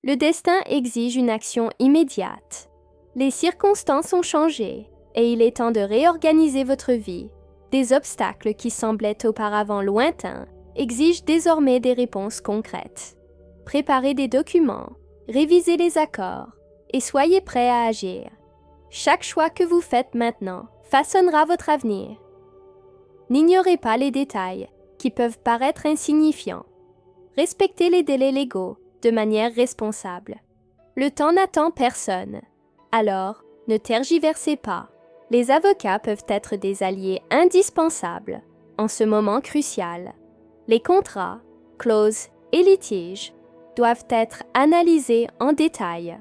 Le destin exige une action immédiate. Les circonstances ont changé et il est temps de réorganiser votre vie. Des obstacles qui semblaient auparavant lointains exigent désormais des réponses concrètes. Préparez des documents, révisez les accords et soyez prêts à agir. Chaque choix que vous faites maintenant façonnera votre avenir. N'ignorez pas les détails qui peuvent paraître insignifiants. Respectez les délais légaux de manière responsable. Le temps n'attend personne. Alors, ne tergiversez pas. Les avocats peuvent être des alliés indispensables en ce moment crucial. Les contrats, clauses et litiges doivent être analysés en détail.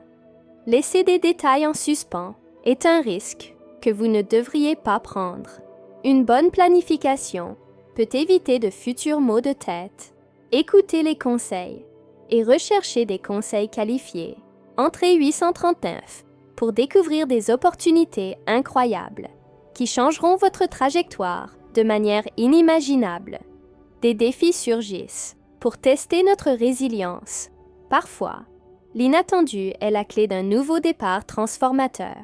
Laisser des détails en suspens est un risque que vous ne devriez pas prendre. Une bonne planification peut éviter de futurs maux de tête. Écoutez les conseils et recherchez des conseils qualifiés. Entrez 839 pour découvrir des opportunités incroyables qui changeront votre trajectoire de manière inimaginable. Des défis surgissent pour tester notre résilience. Parfois, l'inattendu est la clé d'un nouveau départ transformateur.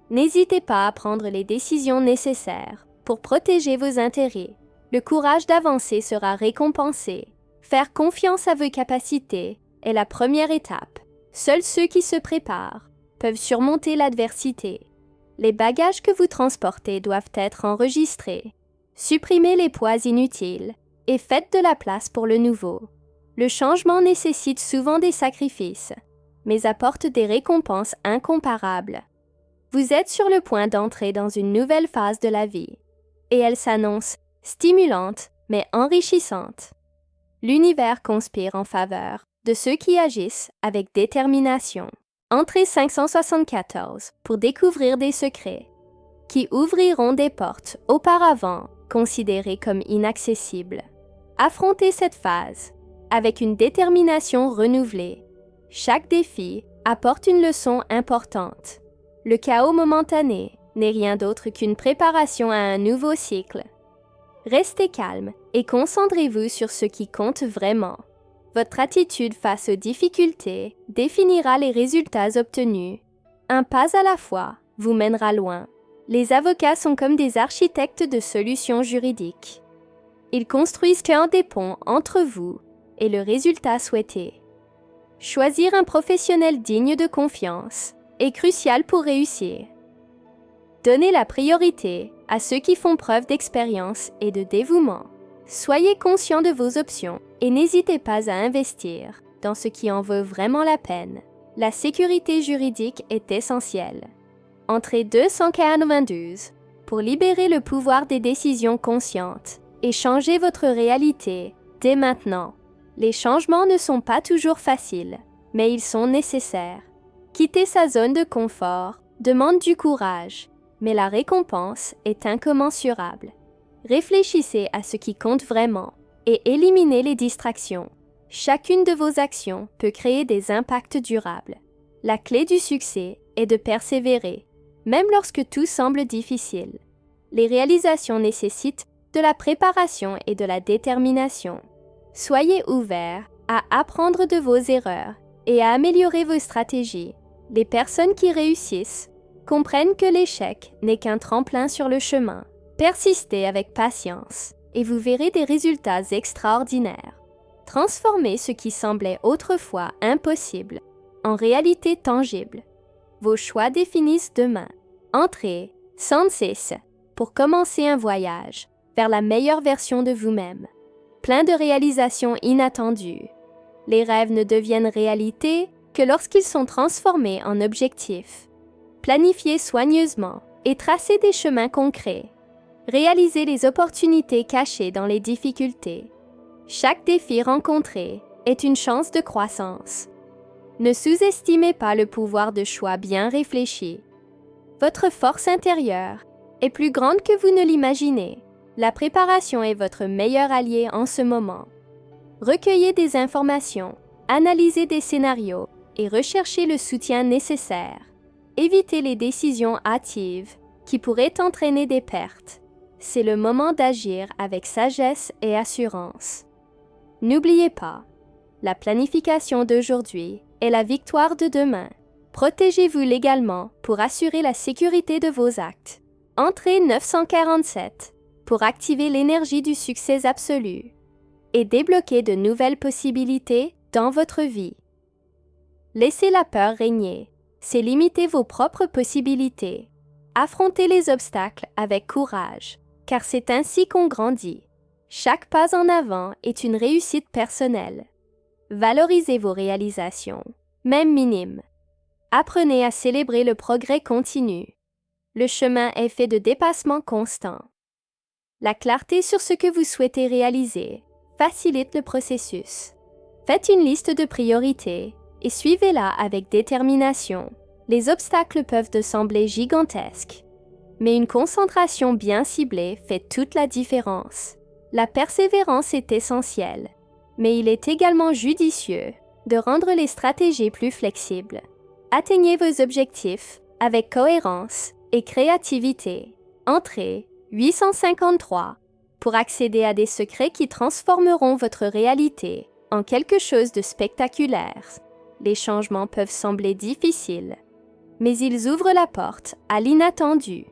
N'hésitez pas à prendre les décisions nécessaires pour protéger vos intérêts. Le courage d'avancer sera récompensé. Faire confiance à vos capacités est la première étape. Seuls ceux qui se préparent peuvent surmonter l'adversité. Les bagages que vous transportez doivent être enregistrés. Supprimez les poids inutiles et faites de la place pour le nouveau. Le changement nécessite souvent des sacrifices, mais apporte des récompenses incomparables. Vous êtes sur le point d'entrer dans une nouvelle phase de la vie, et elle s'annonce stimulante mais enrichissante. L'univers conspire en faveur de ceux qui agissent avec détermination. Entrez 574 pour découvrir des secrets qui ouvriront des portes auparavant considérées comme inaccessibles. Affrontez cette phase avec une détermination renouvelée. Chaque défi apporte une leçon importante. Le chaos momentané n'est rien d'autre qu'une préparation à un nouveau cycle. Restez calme et concentrez-vous sur ce qui compte vraiment. Votre attitude face aux difficultés définira les résultats obtenus. Un pas à la fois vous mènera loin. Les avocats sont comme des architectes de solutions juridiques. Ils construisent des ponts entre vous et le résultat souhaité. Choisir un professionnel digne de confiance est crucial pour réussir. Donnez la priorité à ceux qui font preuve d'expérience et de dévouement. Soyez conscient de vos options et n'hésitez pas à investir dans ce qui en vaut vraiment la peine. La sécurité juridique est essentielle. Entrez 292 pour libérer le pouvoir des décisions conscientes et changer votre réalité dès maintenant. Les changements ne sont pas toujours faciles, mais ils sont nécessaires. Quitter sa zone de confort demande du courage, mais la récompense est incommensurable. Réfléchissez à ce qui compte vraiment et éliminez les distractions. Chacune de vos actions peut créer des impacts durables. La clé du succès est de persévérer, même lorsque tout semble difficile. Les réalisations nécessitent de la préparation et de la détermination. Soyez ouverts à apprendre de vos erreurs et à améliorer vos stratégies. Les personnes qui réussissent comprennent que l'échec n'est qu'un tremplin sur le chemin. Persistez avec patience et vous verrez des résultats extraordinaires. Transformez ce qui semblait autrefois impossible en réalité tangible. Vos choix définissent demain. Entrez 106 pour commencer un voyage vers la meilleure version de vous-même. Plein de réalisations inattendues. Les rêves ne deviennent réalité que lorsqu'ils sont transformés en objectifs. Planifiez soigneusement et tracez des chemins concrets. Réalisez les opportunités cachées dans les difficultés. Chaque défi rencontré est une chance de croissance. Ne sous-estimez pas le pouvoir de choix bien réfléchis. Votre force intérieure est plus grande que vous ne l'imaginez. La préparation est votre meilleur allié en ce moment. Recueillez des informations, analysez des scénarios et recherchez le soutien nécessaire. Évitez les décisions hâtives qui pourraient entraîner des pertes. C'est le moment d'agir avec sagesse et assurance. N'oubliez pas, la planification d'aujourd'hui est la victoire de demain. Protégez-vous légalement pour assurer la sécurité de vos actes. Entrée 947 pour activer l'énergie du succès absolu et débloquer de nouvelles possibilités dans votre vie. Laissez la peur régner, c'est limiter vos propres possibilités. Affrontez les obstacles avec courage, car c'est ainsi qu'on grandit. Chaque pas en avant est une réussite personnelle. Valorisez vos réalisations, même minimes. Apprenez à célébrer le progrès continu. Le chemin est fait de dépassements constants. La clarté sur ce que vous souhaitez réaliser facilite le processus. Faites une liste de priorités et suivez-la avec détermination. Les obstacles peuvent te sembler gigantesques, mais une concentration bien ciblée fait toute la différence. La persévérance est essentielle, mais il est également judicieux de rendre les stratégies plus flexibles. Atteignez vos objectifs avec cohérence et créativité. Entrée 853 pour accéder à des secrets qui transformeront votre réalité en quelque chose de spectaculaire. Les changements peuvent sembler difficiles, mais ils ouvrent la porte à l'inattendu.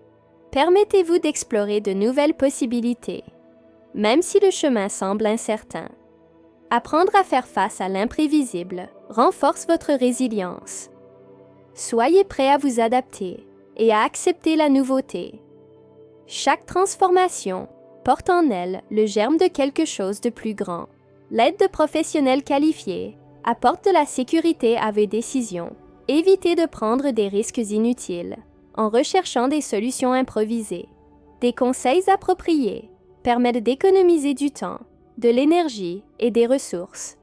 Permettez-vous d'explorer de nouvelles possibilités, même si le chemin semble incertain. Apprendre à faire face à l'imprévisible renforce votre résilience. Soyez prêt à vous adapter et à accepter la nouveauté. Chaque transformation porte en elle le germe de quelque chose de plus grand. L'aide de professionnels qualifiés apporte de la sécurité à vos décisions. Évitez de prendre des risques inutiles en recherchant des solutions improvisées. Des conseils appropriés permettent d'économiser du temps, de l'énergie et des ressources.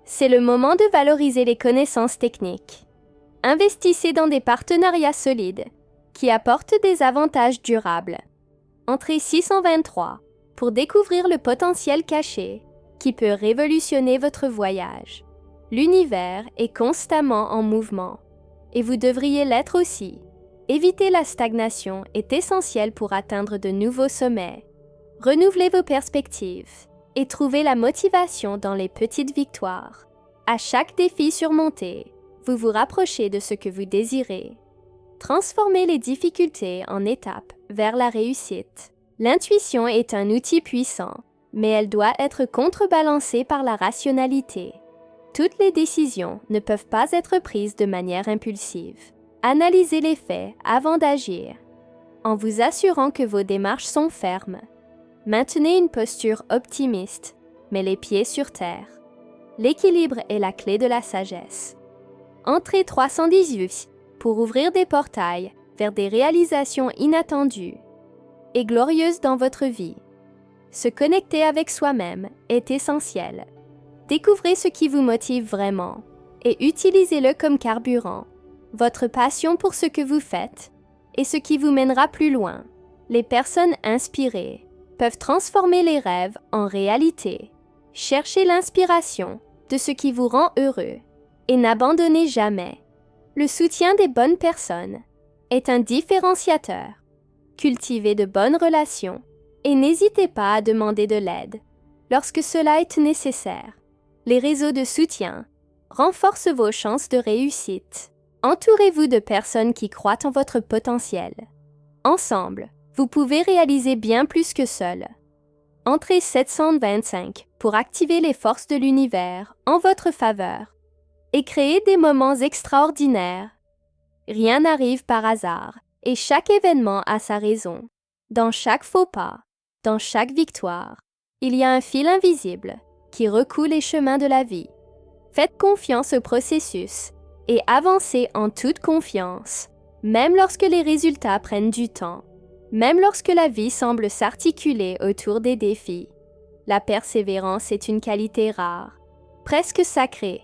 C'est le moment de valoriser les connaissances techniques. Investissez dans des partenariats solides qui apportent des avantages durables. Entrée 623 pour découvrir le potentiel caché qui peut révolutionner votre voyage. L'univers est constamment en mouvement et vous devriez l'être aussi. Éviter la stagnation est essentiel pour atteindre de nouveaux sommets. Renouvelez vos perspectives et trouvez la motivation dans les petites victoires. À chaque défi surmonté, vous vous rapprochez de ce que vous désirez. Transformez les difficultés en étapes vers la réussite. L'intuition est un outil puissant, mais elle doit être contrebalancée par la rationalité. Toutes les décisions ne peuvent pas être prises de manière impulsive. Analysez les faits avant d'agir, en vous assurant que vos démarches sont fermes. Maintenez une posture optimiste, mais les pieds sur terre. L'équilibre est la clé de la sagesse. Entrée 318 pour ouvrir des portails vers des réalisations inattendues et glorieuses dans votre vie. Se connecter avec soi-même est essentiel. Découvrez ce qui vous motive vraiment et utilisez-le comme carburant. Votre passion pour ce que vous faites est ce qui vous mènera plus loin. Les personnes inspirées peuvent transformer les rêves en réalité. Cherchez l'inspiration de ce qui vous rend heureux et n'abandonnez jamais. Le soutien des bonnes personnes est un différenciateur. Cultivez de bonnes relations et n'hésitez pas à demander de l'aide lorsque cela est nécessaire. Les réseaux de soutien renforcent vos chances de réussite. Entourez-vous de personnes qui croient en votre potentiel. Ensemble, vous pouvez réaliser bien plus que seul. Entrée 725 pour activer les forces de l'univers en votre faveur et créer des moments extraordinaires. Rien n'arrive par hasard et chaque événement a sa raison. Dans chaque faux pas, dans chaque victoire, il y a un fil invisible qui recoule les chemins de la vie. Faites confiance au processus et avancez en toute confiance, même lorsque les résultats prennent du temps, même lorsque la vie semble s'articuler autour des défis. La persévérance est une qualité rare, presque sacrée,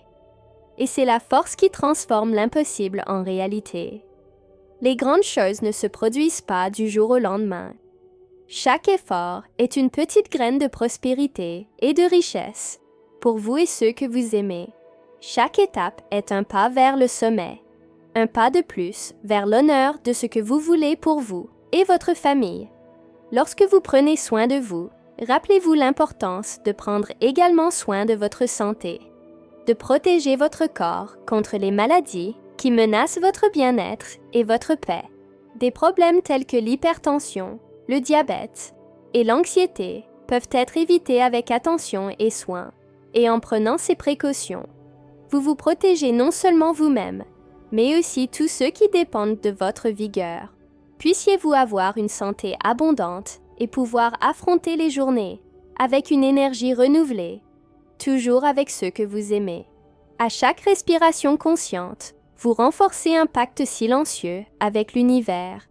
et c'est la force qui transforme l'impossible en réalité. Les grandes choses ne se produisent pas du jour au lendemain. Chaque effort est une petite graine de prospérité et de richesse pour vous et ceux que vous aimez. Chaque étape est un pas vers le sommet, un pas de plus vers l'honneur de ce que vous voulez pour vous et votre famille. Lorsque vous prenez soin de vous, rappelez-vous l'importance de prendre également soin de votre santé. de protéger votre corps contre les maladies qui menacent votre bien-être et votre paix. Des problèmes tels que l'hypertension, le diabète et l'anxiété peuvent être évités avec attention et soin, et en prenant ces précautions. Vous vous protégez non seulement vous-même, mais aussi tous ceux qui dépendent de votre vigueur. Puissiez-vous avoir une santé abondante et pouvoir affronter les journées avec une énergie renouvelée, toujours avec ceux que vous aimez. À chaque respiration consciente, vous renforcez un pacte silencieux avec l'univers,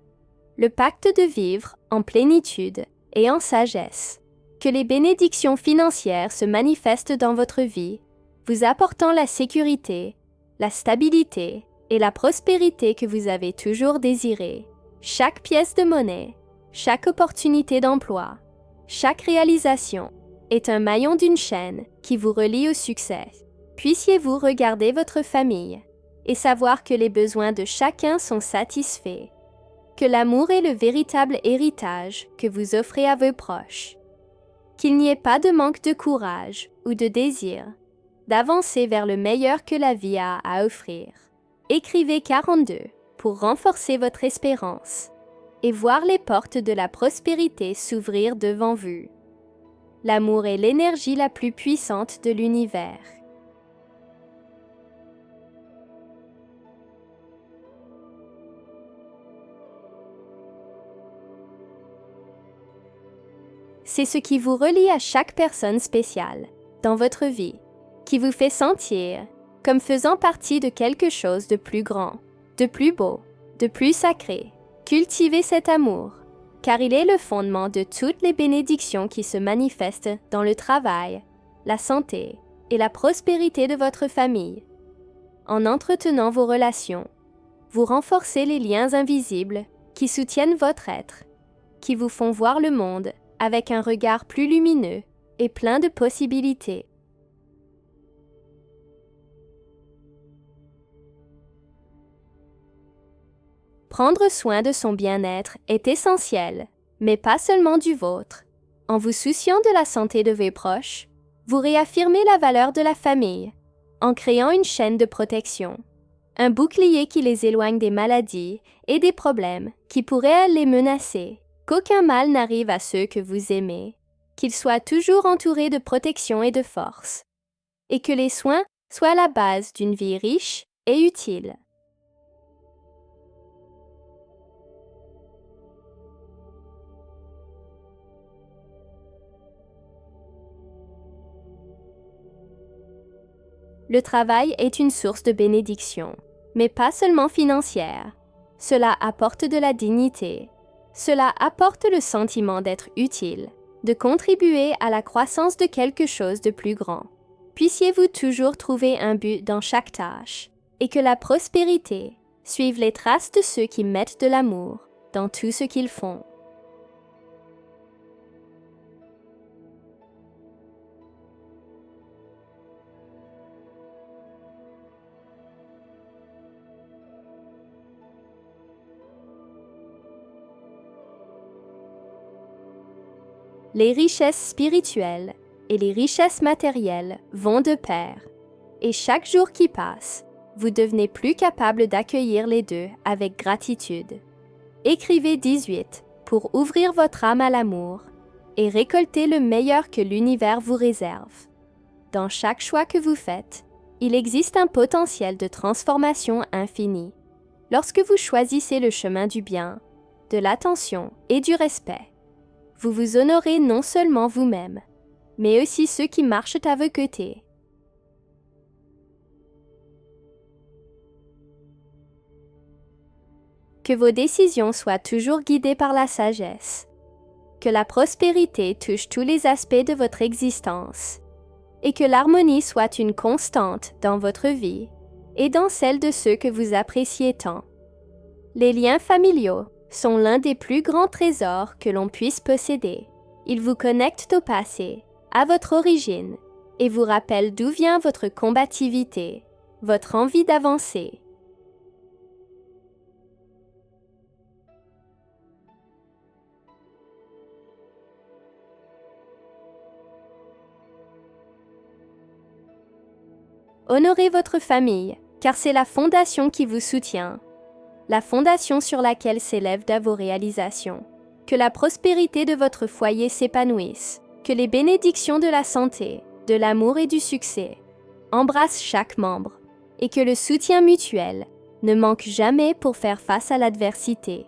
le pacte de vivre en plénitude et en sagesse. Que les bénédictions financières se manifestent dans votre vie, vous apportant la sécurité, la stabilité et la prospérité que vous avez toujours désirées. Chaque pièce de monnaie, chaque opportunité d'emploi, chaque réalisation est un maillon d'une chaîne qui vous relie au succès. Puissiez-vous regarder votre famille et savoir que les besoins de chacun sont satisfaits, que l'amour est le véritable héritage que vous offrez à vos proches, qu'il n'y ait pas de manque de courage ou de désir d'avancer vers le meilleur que la vie a à offrir. Écrivez 42 pour renforcer votre espérance et voir les portes de la prospérité s'ouvrir devant vous. L'amour est l'énergie la plus puissante de l'univers. C'est ce qui vous relie à chaque personne spéciale dans votre vie, qui vous fait sentir comme faisant partie de quelque chose de plus grand, de plus beau, de plus sacré. Cultivez cet amour, car il est le fondement de toutes les bénédictions qui se manifestent dans le travail, la santé et la prospérité de votre famille. En entretenant vos relations, vous renforcez les liens invisibles qui soutiennent votre être, qui vous font voir le monde avec un regard plus lumineux et plein de possibilités. Prendre soin de son bien-être est essentiel, mais pas seulement du vôtre. En vous souciant de la santé de vos proches, vous réaffirmez la valeur de la famille en créant une chaîne de protection, un bouclier qui les éloigne des maladies et des problèmes qui pourraient les menacer. Qu'aucun mal n'arrive à ceux que vous aimez, qu'ils soient toujours entourés de protection et de force, et que les soins soient la base d'une vie riche et utile. Le travail est une source de bénédiction, mais pas seulement financière. Cela apporte de la dignité. Cela apporte le sentiment d'être utile, de contribuer à la croissance de quelque chose de plus grand. Puissiez-vous toujours trouver un but dans chaque tâche, et que la prospérité suive les traces de ceux qui mettent de l'amour dans tout ce qu'ils font. Les richesses spirituelles et les richesses matérielles vont de pair, et chaque jour qui passe, vous devenez plus capable d'accueillir les deux avec gratitude. Écrivez 18 pour ouvrir votre âme à l'amour et récolter le meilleur que l'univers vous réserve. Dans chaque choix que vous faites, il existe un potentiel de transformation infini. Lorsque vous choisissez le chemin du bien, de l'attention et du respect, vous vous honorez non seulement vous-même, mais aussi ceux qui marchent à vos côtés. Que vos décisions soient toujours guidées par la sagesse. Que la prospérité touche tous les aspects de votre existence. Et que l'harmonie soit une constante dans votre vie et dans celle de ceux que vous appréciez tant. Les liens familiaux sont l'un des plus grands trésors que l'on puisse posséder. Ils vous connectent au passé, à votre origine, et vous rappellent d'où vient votre combativité, votre envie d'avancer. Honorez votre famille, car c'est la fondation qui vous soutient, la fondation sur laquelle s'élèvent vos réalisations. Que la prospérité de votre foyer s'épanouisse, que les bénédictions de la santé, de l'amour et du succès embrassent chaque membre, et que le soutien mutuel ne manque jamais pour faire face à l'adversité.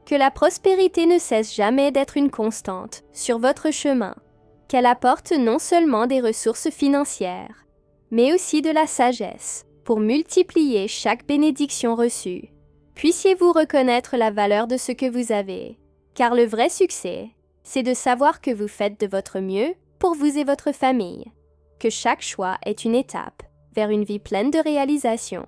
Que la prospérité ne cesse jamais d'être une constante sur votre chemin, qu'elle apporte non seulement des ressources financières, mais aussi de la sagesse pour multiplier chaque bénédiction reçue. Puissiez-vous reconnaître la valeur de ce que vous avez, car le vrai succès, c'est de savoir que vous faites de votre mieux pour vous et votre famille, que chaque choix est une étape vers une vie pleine de réalisation.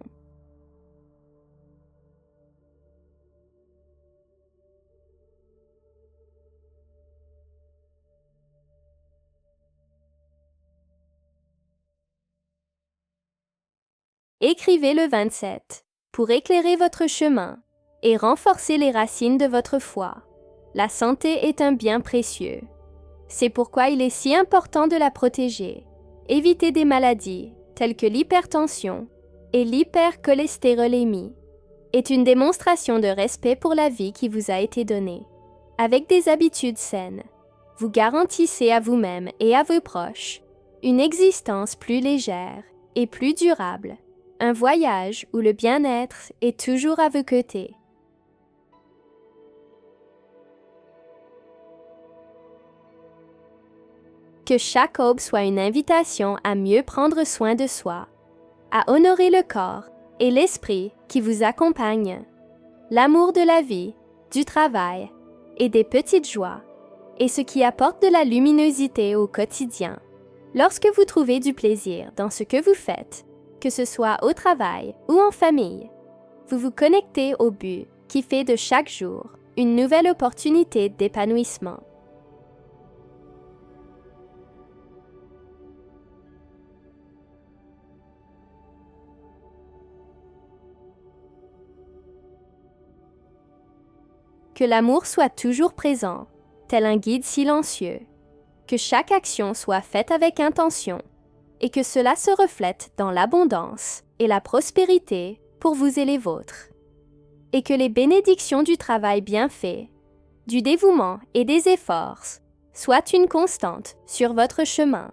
Écrivez le 27 pour éclairer votre chemin et renforcer les racines de votre foi. La santé est un bien précieux. C'est pourquoi il est si important de la protéger. Évitez des maladies telles que l'hypertension et l'hypercholestérolémie est une démonstration de respect pour la vie qui vous a été donnée. Avec des habitudes saines, vous garantissez à vous-même et à vos proches une existence plus légère et plus durable. Un voyage où le bien-être est toujours à vos côtés. Que chaque aube soit une invitation à mieux prendre soin de soi, à honorer le corps et l'esprit qui vous accompagnent, l'amour de la vie, du travail et des petites joies, et ce qui apporte de la luminosité au quotidien. Lorsque vous trouvez du plaisir dans ce que vous faites, que ce soit au travail ou en famille, vous vous connectez au but qui fait de chaque jour une nouvelle opportunité d'épanouissement. Que l'amour soit toujours présent, tel un guide silencieux, que chaque action soit faite avec intention, et que cela se reflète dans l'abondance et la prospérité pour vous et les vôtres. Et que les bénédictions du travail bien fait, du dévouement et des efforts soient une constante sur votre chemin.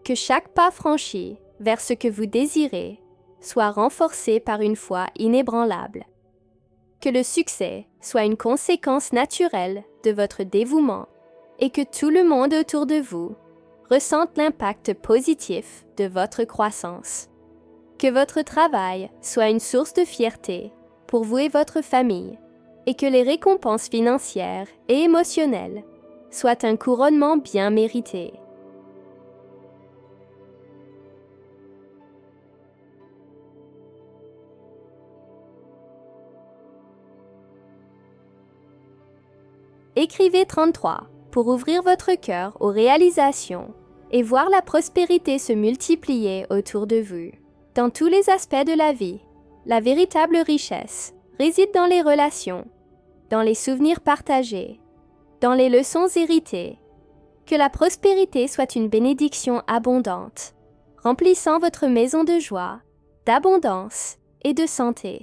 Que chaque pas franchi vers ce que vous désirez soit renforcé par une foi inébranlable. Que le succès soit une conséquence naturelle de votre dévouement et que tout le monde autour de vous ressente l'impact positif de votre croissance. Que votre travail soit une source de fierté pour vous et votre famille et que les récompenses financières et émotionnelles soient un couronnement bien mérité. Écrivez 33 pour ouvrir votre cœur aux réalisations et voir la prospérité se multiplier autour de vous. Dans tous les aspects de la vie, la véritable richesse réside dans les relations, dans les souvenirs partagés, dans les leçons héritées. Que la prospérité soit une bénédiction abondante, remplissant votre maison de joie, d'abondance et de santé.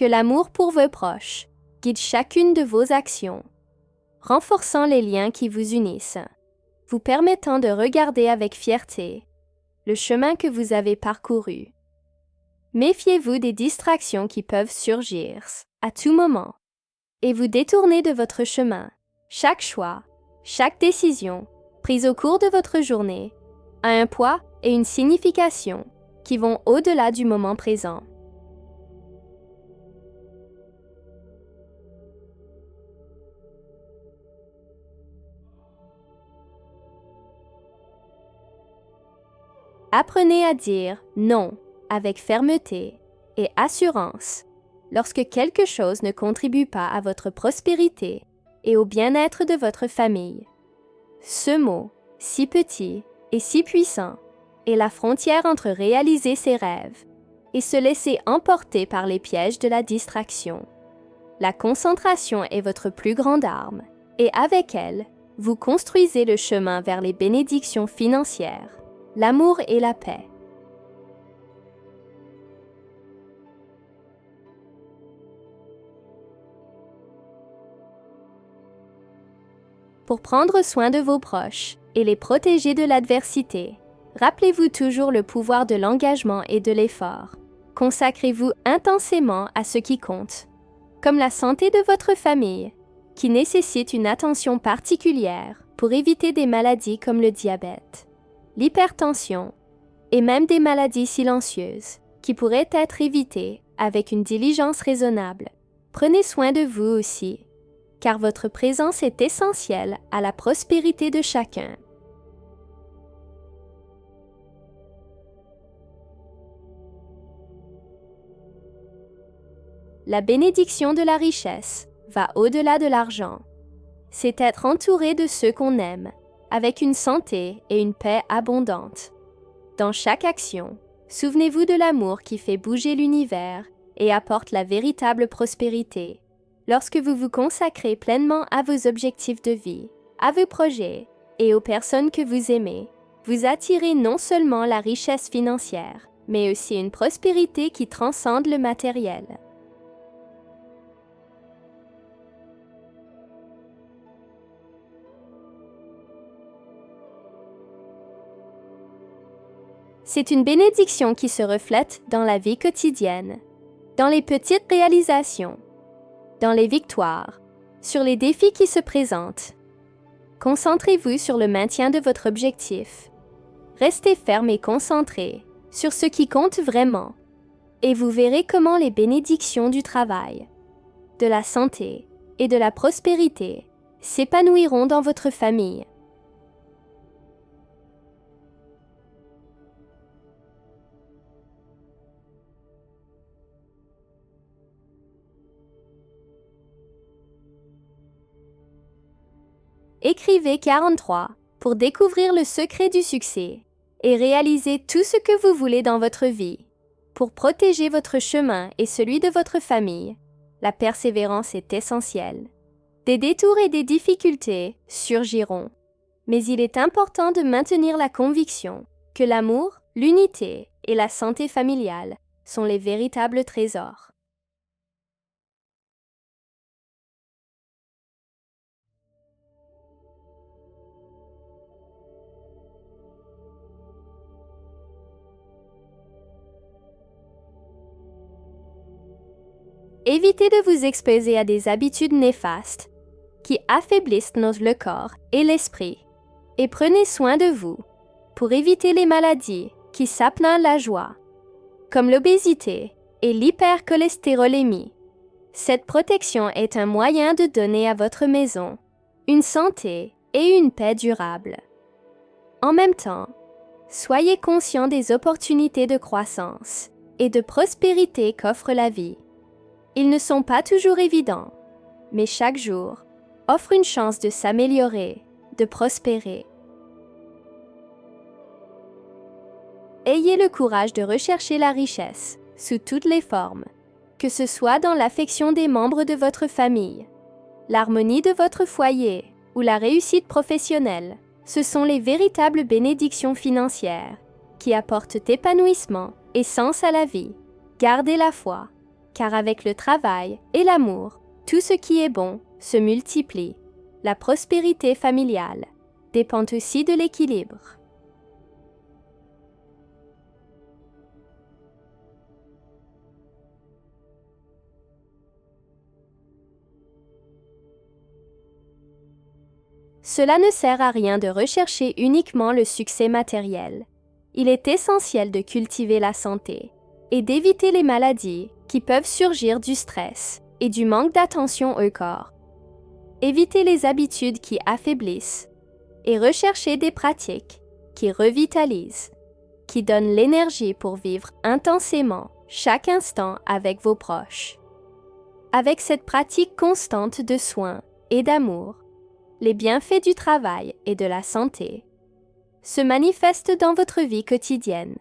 Que l'amour pour vos proches guide chacune de vos actions, renforçant les liens qui vous unissent, vous permettant de regarder avec fierté le chemin que vous avez parcouru. Méfiez-vous des distractions qui peuvent surgir à tout moment et vous détourner de votre chemin, Chaque choix, chaque décision prise au cours de votre journée a un poids et une signification qui vont au-delà du moment présent. Apprenez à dire non avec fermeté et assurance lorsque quelque chose ne contribue pas à votre prospérité et au bien-être de votre famille. Ce mot, si petit et si puissant, est la frontière entre réaliser ses rêves et se laisser emporter par les pièges de la distraction. La concentration est votre plus grande arme et avec elle, vous construisez le chemin vers les bénédictions financières, l'amour et la paix. Pour prendre soin de vos proches et les protéger de l'adversité, rappelez-vous toujours le pouvoir de l'engagement et de l'effort. Consacrez-vous intensément à ce qui compte, comme la santé de votre famille, qui nécessite une attention particulière pour éviter des maladies comme le diabète, l'hypertension et même des maladies silencieuses qui pourraient être évitées avec une diligence raisonnable. Prenez soin de vous aussi, car votre présence est essentielle à la prospérité de chacun. La bénédiction de la richesse va au-delà de l'argent. C'est être entouré de ceux qu'on aime, avec une santé et une paix abondantes. Dans chaque action, souvenez-vous de l'amour qui fait bouger l'univers et apporte la véritable prospérité. Lorsque vous vous consacrez pleinement à vos objectifs de vie, à vos projets et aux personnes que vous aimez, vous attirez non seulement la richesse financière, mais aussi une prospérité qui transcende le matériel. C'est une bénédiction qui se reflète dans la vie quotidienne, dans les petites réalisations, dans les victoires, sur les défis qui se présentent. Concentrez-vous sur le maintien de votre objectif. Restez ferme et concentré sur ce qui compte vraiment, et vous verrez comment les bénédictions du travail, de la santé et de la prospérité s'épanouiront dans votre famille. Écrivez 43 pour découvrir le secret du succès et réaliser tout ce que vous voulez dans votre vie. Pour protéger votre chemin et celui de votre famille, la persévérance est essentielle. Des détours et des difficultés surgiront, mais il est important de maintenir la conviction que l'amour, l'unité et la santé familiale sont les véritables trésors. Évitez de vous exposer à des habitudes néfastes qui affaiblissent le corps et l'esprit, et prenez soin de vous pour éviter les maladies qui sapent la joie, comme l'obésité et l'hypercholestérolémie. Cette protection est un moyen de donner à votre maison une santé et une paix durables. En même temps, soyez conscient des opportunités de croissance et de prospérité qu'offre la vie. Ils ne sont pas toujours évidents, mais chaque jour offre une chance de s'améliorer, de prospérer. Ayez le courage de rechercher la richesse sous toutes les formes, que ce soit dans l'affection des membres de votre famille, l'harmonie de votre foyer ou la réussite professionnelle. Ce sont les véritables bénédictions financières qui apportent épanouissement et sens à la vie. Gardez la foi, car avec le travail et l'amour, tout ce qui est bon se multiplie. La prospérité familiale dépend aussi de l'équilibre. Cela ne sert à rien de rechercher uniquement le succès matériel. Il est essentiel de cultiver la santé et d'éviter les maladies qui peuvent surgir du stress et du manque d'attention au corps. Évitez les habitudes qui affaiblissent et recherchez des pratiques qui revitalisent, qui donnent l'énergie pour vivre intensément chaque instant avec vos proches. Avec cette pratique constante de soins et d'amour, les bienfaits du travail et de la santé se manifestent dans votre vie quotidienne.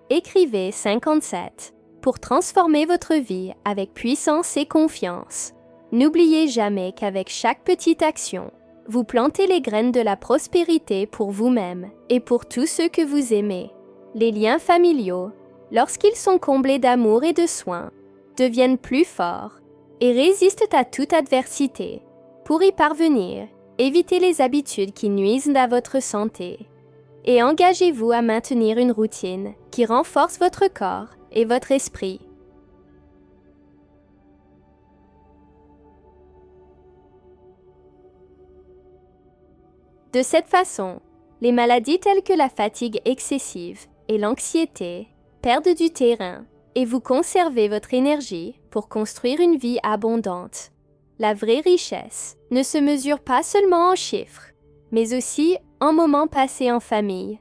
Écrivez 57 pour transformer votre vie avec puissance et confiance. N'oubliez jamais qu'avec chaque petite action, vous plantez les graines de la prospérité pour vous-même et pour tous ceux que vous aimez. Les liens familiaux, lorsqu'ils sont comblés d'amour et de soins, deviennent plus forts et résistent à toute adversité. Pour y parvenir, évitez les habitudes qui nuisent à votre santé et engagez-vous à maintenir une routine qui renforce votre corps et votre esprit. De cette façon, les maladies telles que la fatigue excessive et l'anxiété perdent du terrain et vous conservez votre énergie pour construire une vie abondante. La vraie richesse ne se mesure pas seulement en chiffres, mais aussi en moments passés en famille,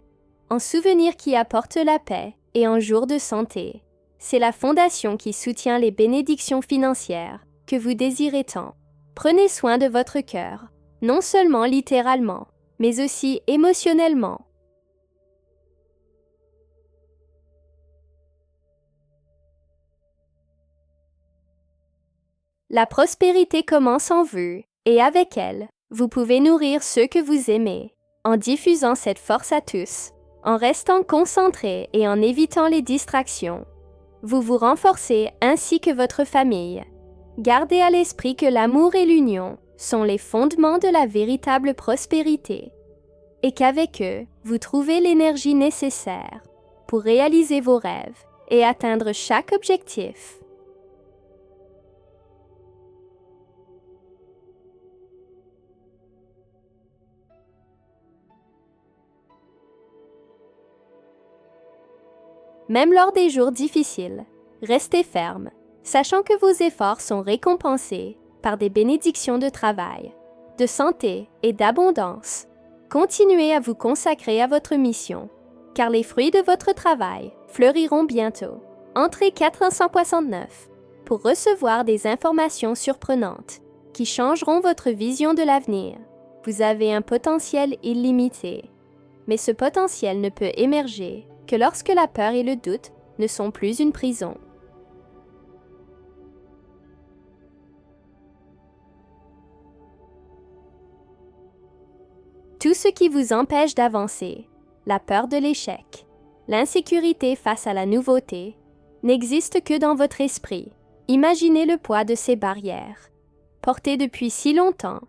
en souvenirs qui apportent la paix et en jours de santé. C'est la fondation qui soutient les bénédictions financières que vous désirez tant. Prenez soin de votre cœur, non seulement littéralement, mais aussi émotionnellement. La prospérité commence en vous, et avec elle, vous pouvez nourrir ceux que vous aimez, en diffusant cette force à tous, en restant concentré et en évitant les distractions. Vous vous renforcez ainsi que votre famille. Gardez à l'esprit que l'amour et l'union sont les fondements de la véritable prospérité, et qu'avec eux, vous trouvez l'énergie nécessaire pour réaliser vos rêves et atteindre chaque objectif. Même lors des jours difficiles, restez ferme, sachant que vos efforts sont récompensés par des bénédictions de travail, de santé et d'abondance. Continuez à vous consacrer à votre mission, car les fruits de votre travail fleuriront bientôt. Entrez 469 pour recevoir des informations surprenantes qui changeront votre vision de l'avenir. Vous avez un potentiel illimité, mais ce potentiel ne peut émerger que lorsque la peur et le doute ne sont plus une prison. Tout ce qui vous empêche d'avancer, la peur de l'échec, l'insécurité face à la nouveauté, n'existe que dans votre esprit. Imaginez le poids de ces barrières, portées depuis si longtemps,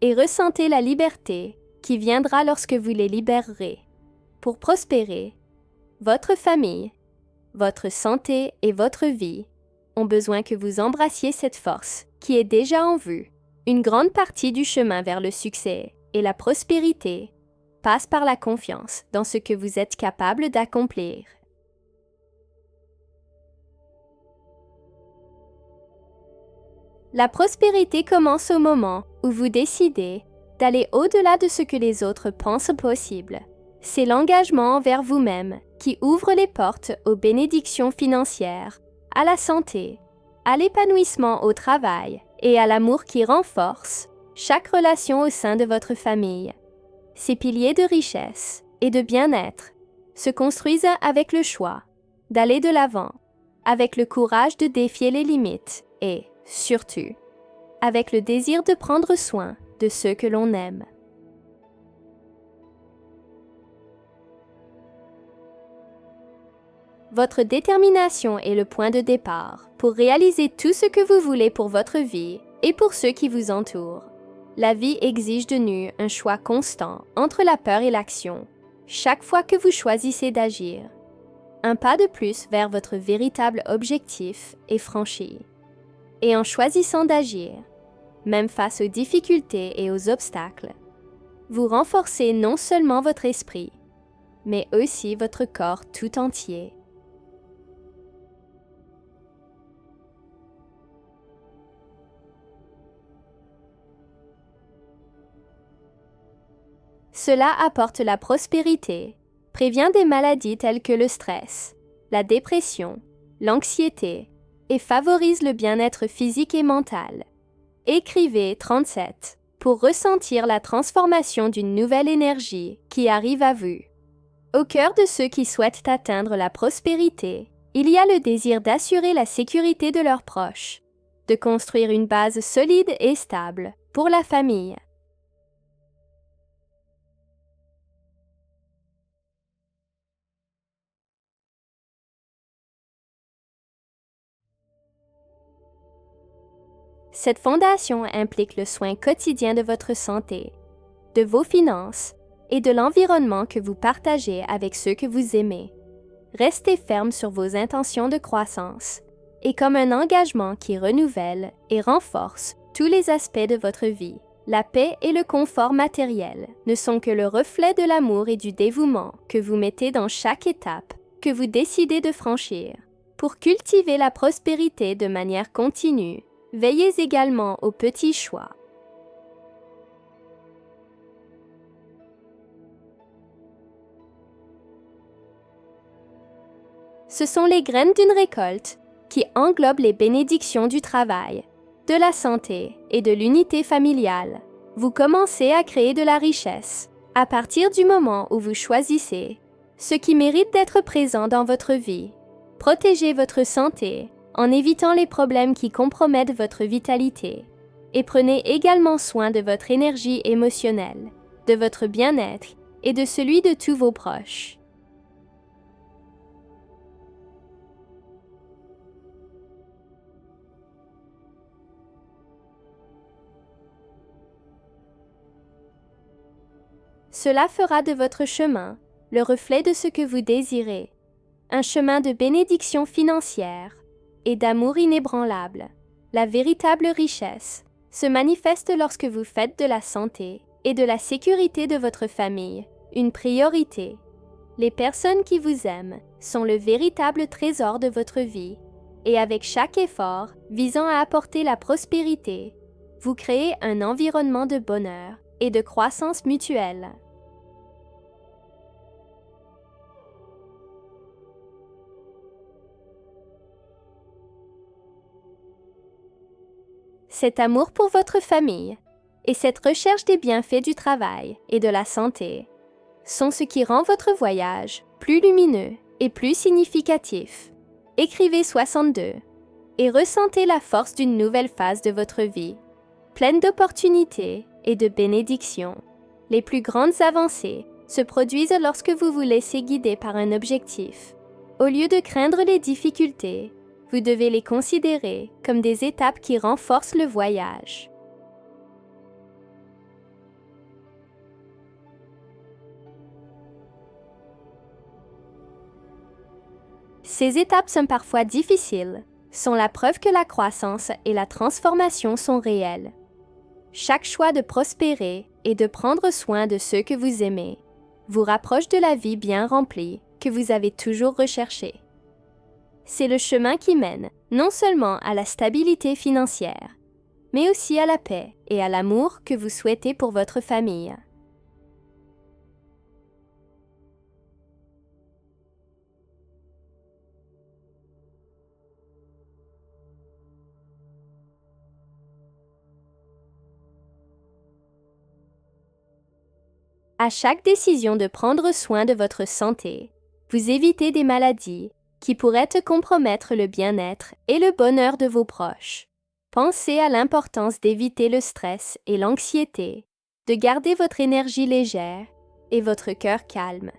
et ressentez la liberté qui viendra lorsque vous les libérerez. Pour prospérer, votre famille, votre santé et votre vie ont besoin que vous embrassiez cette force qui est déjà en vue. Une grande partie du chemin vers le succès et la prospérité passe par la confiance dans ce que vous êtes capable d'accomplir. La prospérité commence au moment où vous décidez d'aller au-delà de ce que les autres pensent possible. C'est l'engagement envers vous-même qui ouvre les portes aux bénédictions financières, à la santé, à l'épanouissement au travail et à l'amour qui renforce chaque relation au sein de votre famille. Ces piliers de richesse et de bien-être se construisent avec le choix d'aller de l'avant, avec le courage de défier les limites et, surtout, avec le désir de prendre soin de ceux que l'on aime. Votre détermination est le point de départ pour réaliser tout ce que vous voulez pour votre vie et pour ceux qui vous entourent. La vie exige de nous un choix constant entre la peur et l'action, chaque fois que vous choisissez d'agir. Un pas de plus vers votre véritable objectif est franchi. et en choisissant d'agir, même face aux difficultés et aux obstacles, vous renforcez non seulement votre esprit, mais aussi votre corps tout entier. Cela apporte la prospérité, prévient des maladies telles que le stress, la dépression, l'anxiété et favorise le bien-être physique et mental. Écrivez 37 pour ressentir la transformation d'une nouvelle énergie qui arrive à vous. Au cœur de ceux qui souhaitent atteindre la prospérité, il y a le désir d'assurer la sécurité de leurs proches, de construire une base solide et stable pour la famille. Cette fondation implique le soin quotidien de votre santé, de vos finances et de l'environnement que vous partagez avec ceux que vous aimez. Restez ferme sur vos intentions de croissance et comme un engagement qui renouvelle et renforce tous les aspects de votre vie. La paix et le confort matériel ne sont que le reflet de l'amour et du dévouement que vous mettez dans chaque étape que vous décidez de franchir. Pour cultiver la prospérité de manière continue, veillez également aux petits choix. Ce sont les graines d'une récolte qui englobent les bénédictions du travail, de la santé et de l'unité familiale. Vous commencez à créer de la richesse à partir du moment où vous choisissez ce qui mérite d'être présent dans votre vie. Protégez votre santé en évitant les problèmes qui compromettent votre vitalité et prenez également soin de votre énergie émotionnelle, de votre bien-être et de celui de tous vos proches. Cela fera de votre chemin le reflet de ce que vous désirez, un chemin de bénédiction financière et d'amour inébranlable. La véritable richesse se manifeste lorsque vous faites de la santé et de la sécurité de votre famille une priorité. Les personnes qui vous aiment sont le véritable trésor de votre vie et avec chaque effort visant à apporter la prospérité, vous créez un environnement de bonheur et de croissance mutuelle. Cet amour pour votre famille et cette recherche des bienfaits du travail et de la santé sont ce qui rend votre voyage plus lumineux et plus significatif. Écrivez 62 et ressentez la force d'une nouvelle phase de votre vie, pleine d'opportunités et de bénédictions. Les plus grandes avancées se produisent lorsque vous vous laissez guider par un objectif. Au lieu de craindre les difficultés, vous devez les considérer comme des étapes qui renforcent le voyage. Ces étapes sont parfois difficiles, sont la preuve que la croissance et la transformation sont réelles. Chaque choix de prospérer et de prendre soin de ceux que vous aimez vous rapproche de la vie bien remplie que vous avez toujours recherchée. C'est le chemin qui mène non seulement à la stabilité financière, mais aussi à la paix et à l'amour que vous souhaitez pour votre famille. À chaque décision de prendre soin de votre santé, vous évitez des maladies qui pourraient compromettre le bien-être et le bonheur de vos proches. Pensez à l'importance d'éviter le stress et l'anxiété, de garder votre énergie légère et votre cœur calme.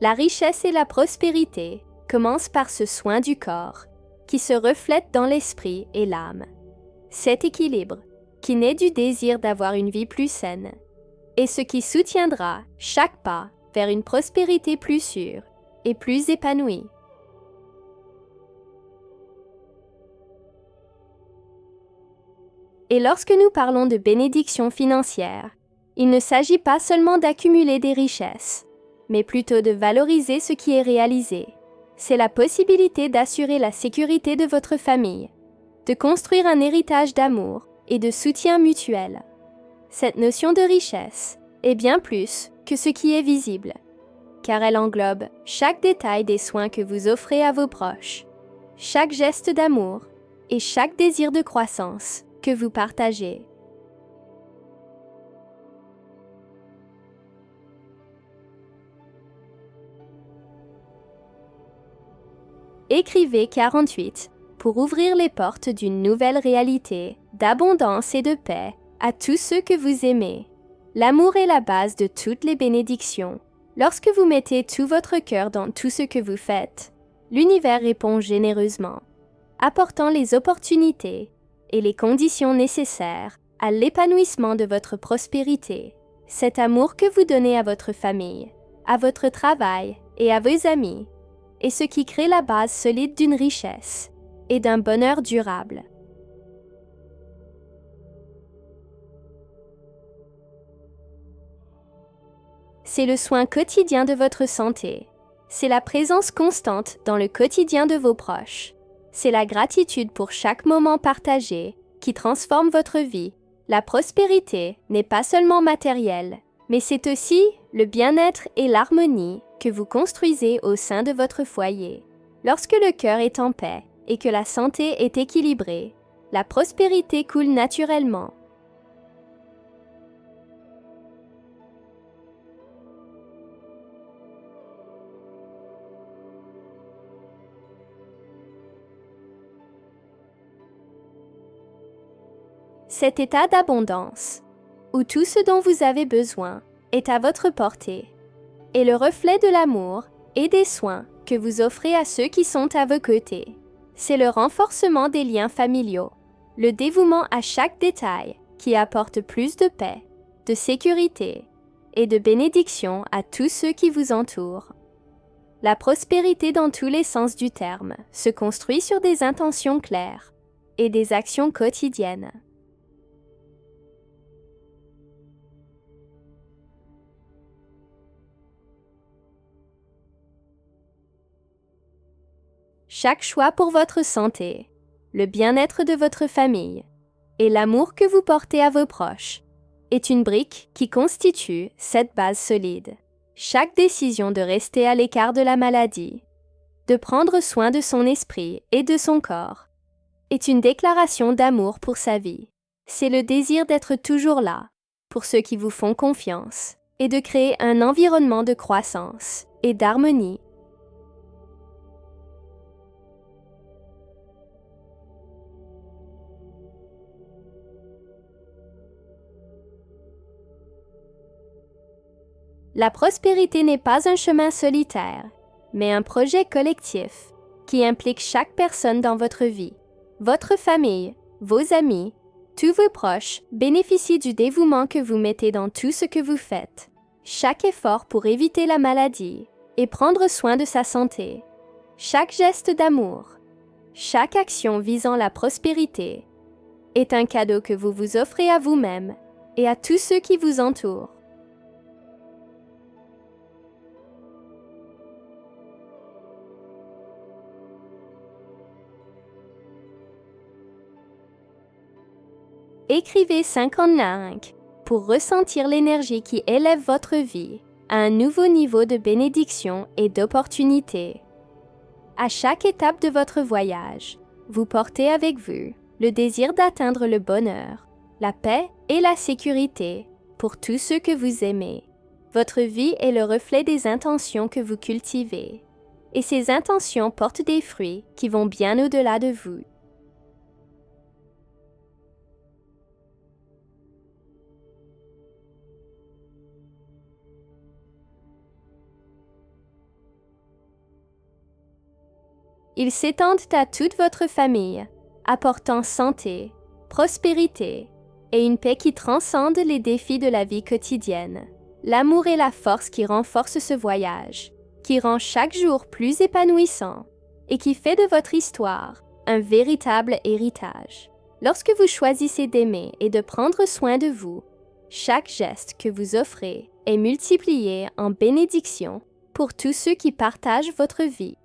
La richesse et la prospérité commencent par ce soin du corps qui se reflète dans l'esprit et l'âme. Cet équilibre, qui naît du désir d'avoir une vie plus saine, et ce qui soutiendra chaque pas vers une prospérité plus sûre et plus épanouie. Et lorsque nous parlons de bénédiction financière, il ne s'agit pas seulement d'accumuler des richesses, mais plutôt de valoriser ce qui est réalisé. C'est la possibilité d'assurer la sécurité de votre famille, de construire un héritage d'amour et de soutien mutuel. Cette notion de richesse est bien plus que ce qui est visible, car elle englobe chaque détail des soins que vous offrez à vos proches, chaque geste d'amour et chaque désir de croissance que vous partagez. Écrivez 48 pour ouvrir les portes d'une nouvelle réalité d'abondance et de paix à tous ceux que vous aimez. L'amour est la base de toutes les bénédictions. Lorsque vous mettez tout votre cœur dans tout ce que vous faites, l'univers répond généreusement, apportant les opportunités et les conditions nécessaires à l'épanouissement de votre prospérité. Cet amour que vous donnez à votre famille, à votre travail et à vos amis est ce qui crée la base solide d'une richesse et d'un bonheur durable. C'est le soin quotidien de votre santé. C'est la présence constante dans le quotidien de vos proches. C'est la gratitude pour chaque moment partagé qui transforme votre vie. La prospérité n'est pas seulement matérielle, mais c'est aussi le bien-être et l'harmonie que vous construisez au sein de votre foyer. Lorsque le cœur est en paix et que la santé est équilibrée, la prospérité coule naturellement. Cet état d'abondance, où tout ce dont vous avez besoin est à votre portée, est le reflet de l'amour et des soins que vous offrez à ceux qui sont à vos côtés. C'est le renforcement des liens familiaux, le dévouement à chaque détail qui apporte plus de paix, de sécurité et de bénédiction à tous ceux qui vous entourent. La prospérité dans tous les sens du terme se construit sur des intentions claires et des actions quotidiennes. Chaque choix pour votre santé, le bien-être de votre famille et l'amour que vous portez à vos proches est une brique qui constitue cette base solide. Chaque décision de rester à l'écart de la maladie, de prendre soin de son esprit et de son corps, est une déclaration d'amour pour sa vie. C'est le désir d'être toujours là pour ceux qui vous font confiance et de créer un environnement de croissance et d'harmonie. La prospérité n'est pas un chemin solitaire, mais un projet collectif qui implique chaque personne dans votre vie. Votre famille, vos amis, tous vos proches bénéficient du dévouement que vous mettez dans tout ce que vous faites. Chaque effort pour éviter la maladie et prendre soin de sa santé, chaque geste d'amour, chaque action visant la prospérité est un cadeau que vous vous offrez à vous-même et à tous ceux qui vous entourent. Écrivez 55 pour ressentir l'énergie qui élève votre vie à un nouveau niveau de bénédiction et d'opportunité. À chaque étape de votre voyage, vous portez avec vous le désir d'atteindre le bonheur, la paix et la sécurité pour tous ceux que vous aimez. Votre vie est le reflet des intentions que vous cultivez, et ces intentions portent des fruits qui vont bien au-delà de vous. Ils s'étendent à toute votre famille, apportant santé, prospérité et une paix qui transcende les défis de la vie quotidienne. L'amour est la force qui renforce ce voyage, qui rend chaque jour plus épanouissant et qui fait de votre histoire un véritable héritage. Lorsque vous choisissez d'aimer et de prendre soin de vous, chaque geste que vous offrez est multiplié en bénédiction pour tous ceux qui partagent votre vie.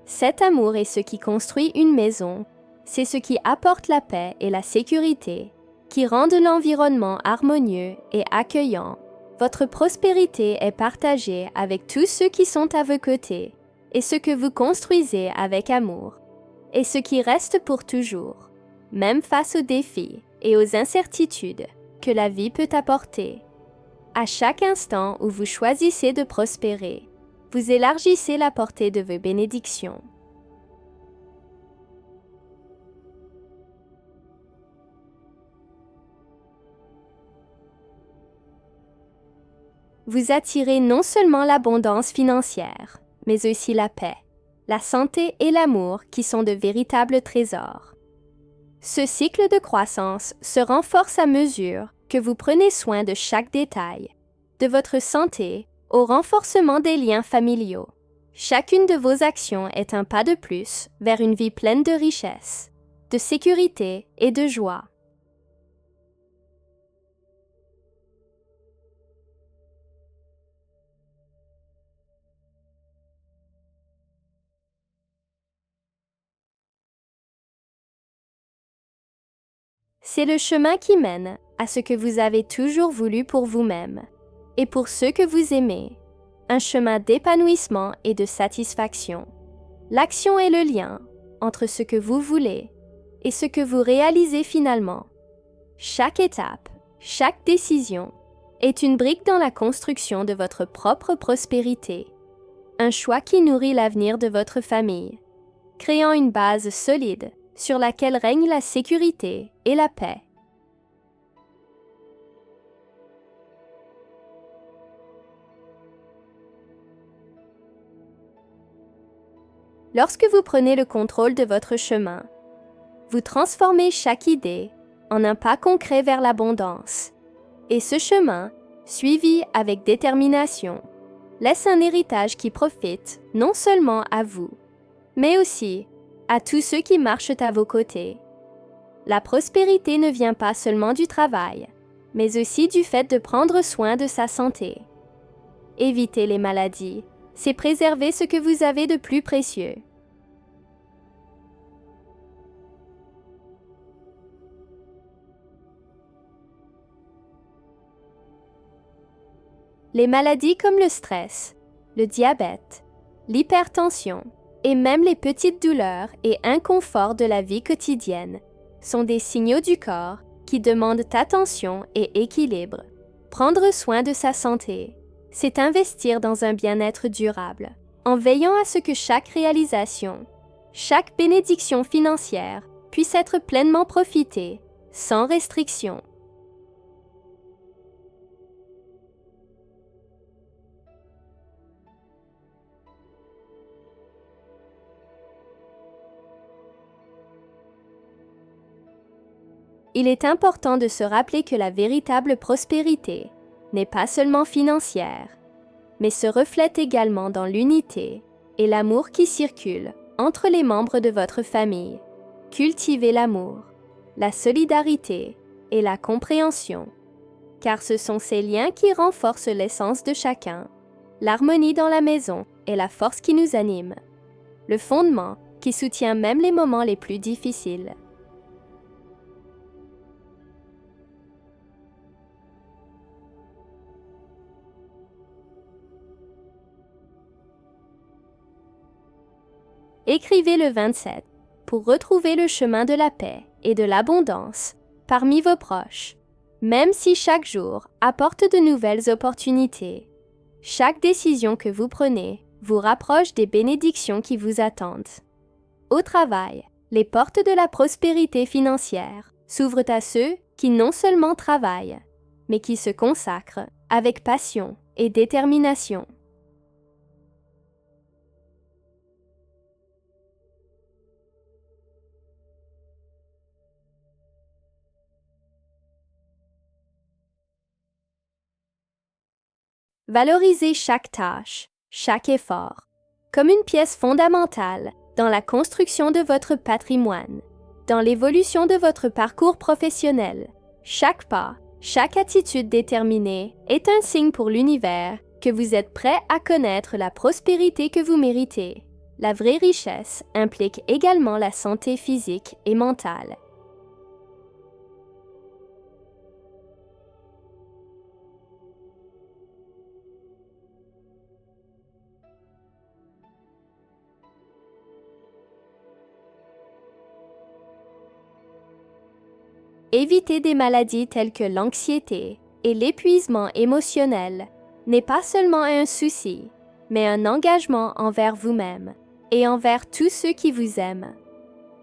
Cet amour est ce qui construit une maison, c'est ce qui apporte la paix et la sécurité, qui rendent l'environnement harmonieux et accueillant. Votre prospérité est partagée avec tous ceux qui sont à vos côtés, et ce que vous construisez avec amour, et ce qui reste pour toujours, même face aux défis et aux incertitudes que la vie peut apporter. À chaque instant où vous choisissez de prospérer, vous élargissez la portée de vos bénédictions. Vous attirez non seulement l'abondance financière, mais aussi la paix, la santé et l'amour qui sont de véritables trésors. Ce cycle de croissance se renforce à mesure que vous prenez soin de chaque détail, de votre santé au renforcement des liens familiaux. Chacune de vos actions est un pas de plus vers une vie pleine de richesse, de sécurité et de joie. C'est le chemin qui mène à ce que vous avez toujours voulu pour vous-même et pour ceux que vous aimez, un chemin d'épanouissement et de satisfaction. L'action est le lien entre ce que vous voulez et ce que vous réalisez finalement. Chaque étape, chaque décision est une brique dans la construction de votre propre prospérité, un choix qui nourrit l'avenir de votre famille, créant une base solide sur laquelle règne la sécurité et la paix. Lorsque vous prenez le contrôle de votre chemin, vous transformez chaque idée en un pas concret vers l'abondance. Et ce chemin, suivi avec détermination, laisse un héritage qui profite non seulement à vous, mais aussi à tous ceux qui marchent à vos côtés. La prospérité ne vient pas seulement du travail, mais aussi du fait de prendre soin de sa santé. Éviter les maladies, c'est préserver ce que vous avez de plus précieux. Les maladies comme le stress, le diabète, l'hypertension et même les petites douleurs et inconforts de la vie quotidienne sont des signaux du corps qui demandent attention et équilibre. Prendre soin de sa santé, c'est investir dans un bien-être durable, en veillant à ce que chaque réalisation, chaque bénédiction financière puisse être pleinement profitée, sans restriction. Il est important de se rappeler que la véritable prospérité n'est pas seulement financière, mais se reflète également dans l'unité et l'amour qui circule entre les membres de votre famille. Cultivez l'amour, la solidarité et la compréhension, car ce sont ces liens qui renforcent l'essence de chacun. L'harmonie dans la maison est la force qui nous anime, le fondement qui soutient même les moments les plus difficiles. Écrivez le 27 pour retrouver le chemin de la paix et de l'abondance parmi vos proches, même si chaque jour apporte de nouvelles opportunités. Chaque décision que vous prenez vous rapproche des bénédictions qui vous attendent. Au travail, les portes de la prospérité financière s'ouvrent à ceux qui non seulement travaillent, mais qui se consacrent avec passion et détermination. Valorisez chaque tâche, chaque effort, comme une pièce fondamentale dans la construction de votre patrimoine, dans l'évolution de votre parcours professionnel. Chaque pas, chaque attitude déterminée est un signe pour l'univers que vous êtes prêt à connaître la prospérité que vous méritez. La vraie richesse implique également la santé physique et mentale. Éviter des maladies telles que l'anxiété et l'épuisement émotionnel n'est pas seulement un souci, mais un engagement envers vous-même et envers tous ceux qui vous aiment.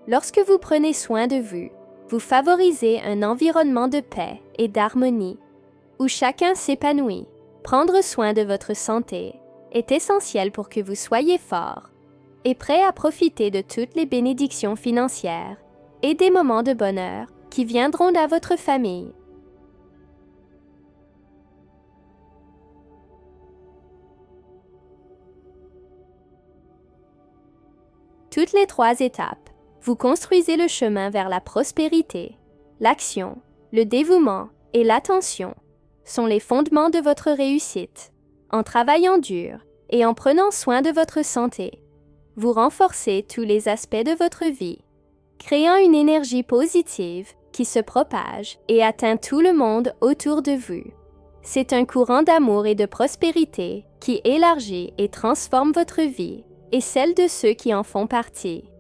Lorsque vous prenez soin de vous, vous favorisez un environnement de paix et d'harmonie où chacun s'épanouit. Prendre soin de votre santé est essentiel pour que vous soyez fort et prêt à profiter de toutes les bénédictions financières et des moments de bonheur qui viendront à votre famille. Toutes les 3 étapes, vous construisez le chemin vers la prospérité. L'action, le dévouement et l'attention sont les fondements de votre réussite. En travaillant dur et en prenant soin de votre santé, vous renforcez tous les aspects de votre vie, créant une énergie positive qui se propage et atteint tout le monde autour de vous. C'est un courant d'amour et de prospérité qui élargit et transforme votre vie et celle de ceux qui en font partie.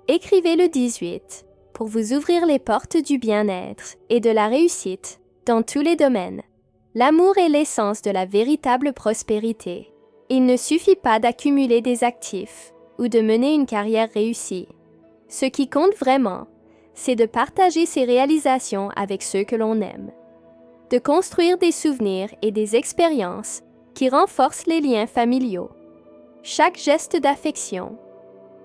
Écrivez le 18 pour vous ouvrir les portes du bien-être et de la réussite dans tous les domaines. L'amour est l'essence de la véritable prospérité. Il ne suffit pas d'accumuler des actifs ou de mener une carrière réussie. Ce qui compte vraiment, c'est de partager ses réalisations avec ceux que l'on aime, de construire des souvenirs et des expériences qui renforcent les liens familiaux. Chaque geste d'affection,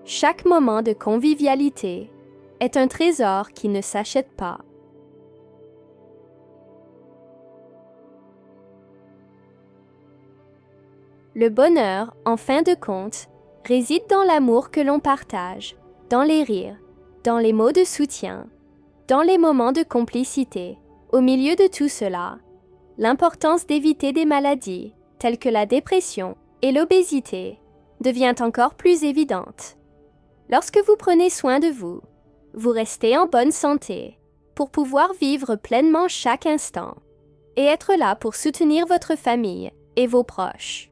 chaque moment de convivialité est un trésor qui ne s'achète pas. Le bonheur, en fin de compte, réside dans l'amour que l'on partage, dans les rires, dans les mots de soutien, dans les moments de complicité. Au milieu de tout cela, l'importance d'éviter des maladies telles que la dépression et l'obésité devient encore plus évidente. Lorsque vous prenez soin de vous, vous restez en bonne santé pour pouvoir vivre pleinement chaque instant et être là pour soutenir votre famille et vos proches.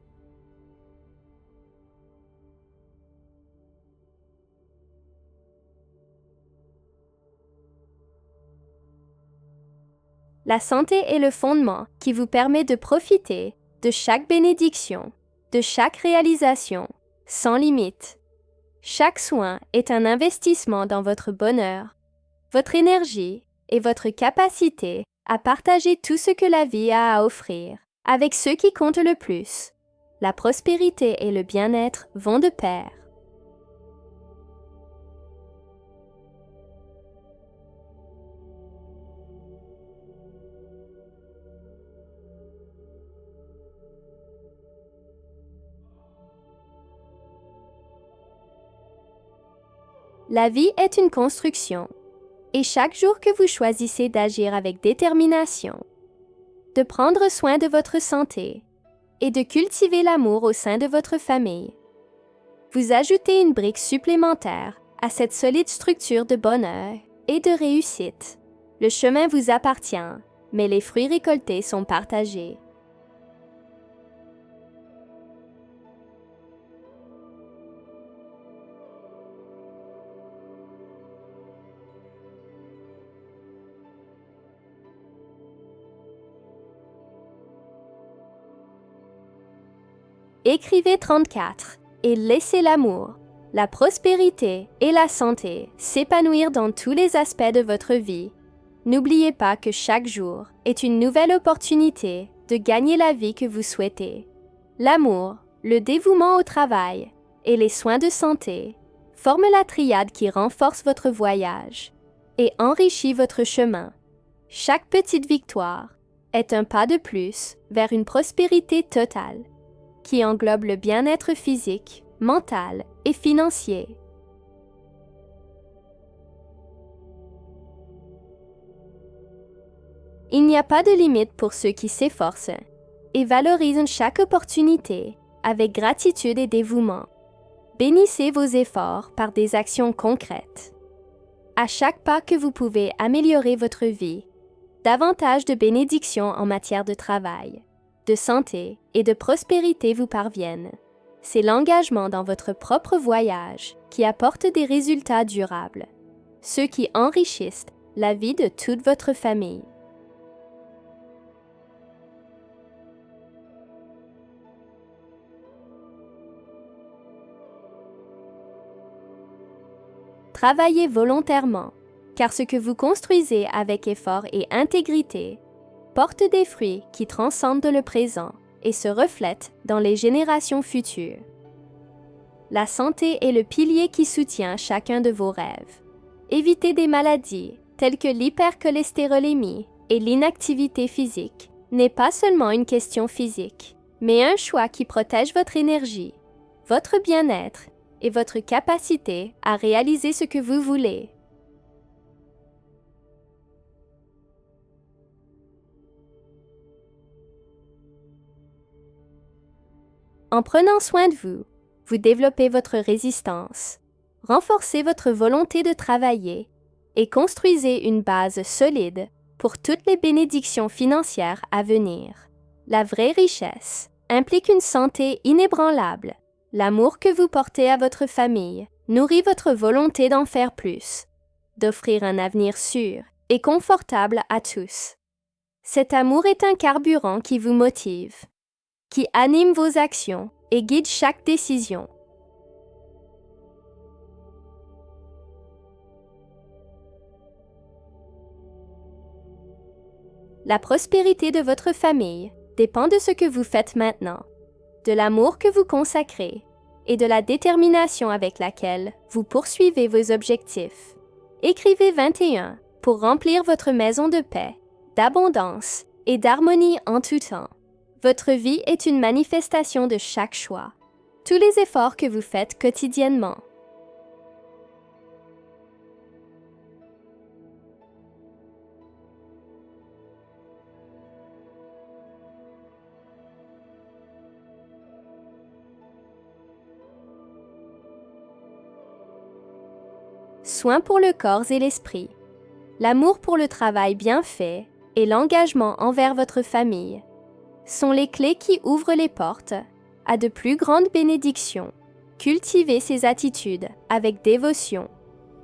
La santé est le fondement qui vous permet de profiter de chaque bénédiction, de chaque réalisation, sans limite. Chaque soin est un investissement dans votre bonheur, votre énergie et votre capacité à partager tout ce que la vie a à offrir avec ceux qui comptent le plus. La prospérité et le bien-être vont de pair. La vie est une construction, et chaque jour que vous choisissez d'agir avec détermination, de prendre soin de votre santé et de cultiver l'amour au sein de votre famille, vous ajoutez une brique supplémentaire à cette solide structure de bonheur et de réussite. Le chemin vous appartient, mais les fruits récoltés sont partagés. Écrivez 34 et laissez l'amour, la prospérité et la santé s'épanouir dans tous les aspects de votre vie. N'oubliez pas que chaque jour est une nouvelle opportunité de gagner la vie que vous souhaitez. L'amour, le dévouement au travail et les soins de santé forme la triade qui renforce votre voyage et enrichit votre chemin. Chaque petite victoire est un pas de plus vers une prospérité totale qui englobe le bien-être physique, mental et financier. Il n'y a pas de limite pour ceux qui s'efforcent et valorisent chaque opportunité avec gratitude et dévouement. Bénissez vos efforts par des actions concrètes. À chaque pas que vous pouvez améliorer votre vie, davantage de bénédictions en matière de travail, de santé et de prospérité vous parviennent. C'est l'engagement dans votre propre voyage qui apporte des résultats durables, ceux qui enrichissent la vie de toute votre famille. Travaillez volontairement, car ce que vous construisez avec effort et intégrité porte des fruits qui transcendent le présent et se reflètent dans les générations futures. La santé est le pilier qui soutient chacun de vos rêves. Éviter des maladies telles que l'hypercholestérolémie et l'inactivité physique n'est pas seulement une question physique, mais un choix qui protège votre énergie, votre bien-être et votre capacité à réaliser ce que vous voulez. En prenant soin de vous, vous développez votre résistance, renforcez votre volonté de travailler et construisez une base solide pour toutes les bénédictions financières à venir. La vraie richesse implique une santé inébranlable. L'amour que vous portez à votre famille nourrit votre volonté d'en faire plus, d'offrir un avenir sûr et confortable à tous. Cet amour est un carburant qui vous motive, qui anime vos actions et guide chaque décision. La prospérité de votre famille dépend de ce que vous faites maintenant, de l'amour que vous consacrez et de la détermination avec laquelle vous poursuivez vos objectifs. Écrivez 21 pour remplir votre maison de paix, d'abondance et d'harmonie en tout temps. Votre vie est une manifestation de chaque choix, tous les efforts que vous faites quotidiennement. Soin pour le corps et l'esprit, l'amour pour le travail bien fait et l'engagement envers votre famille sont les clés qui ouvrent les portes à de plus grandes bénédictions. Cultivez ces attitudes avec dévotion,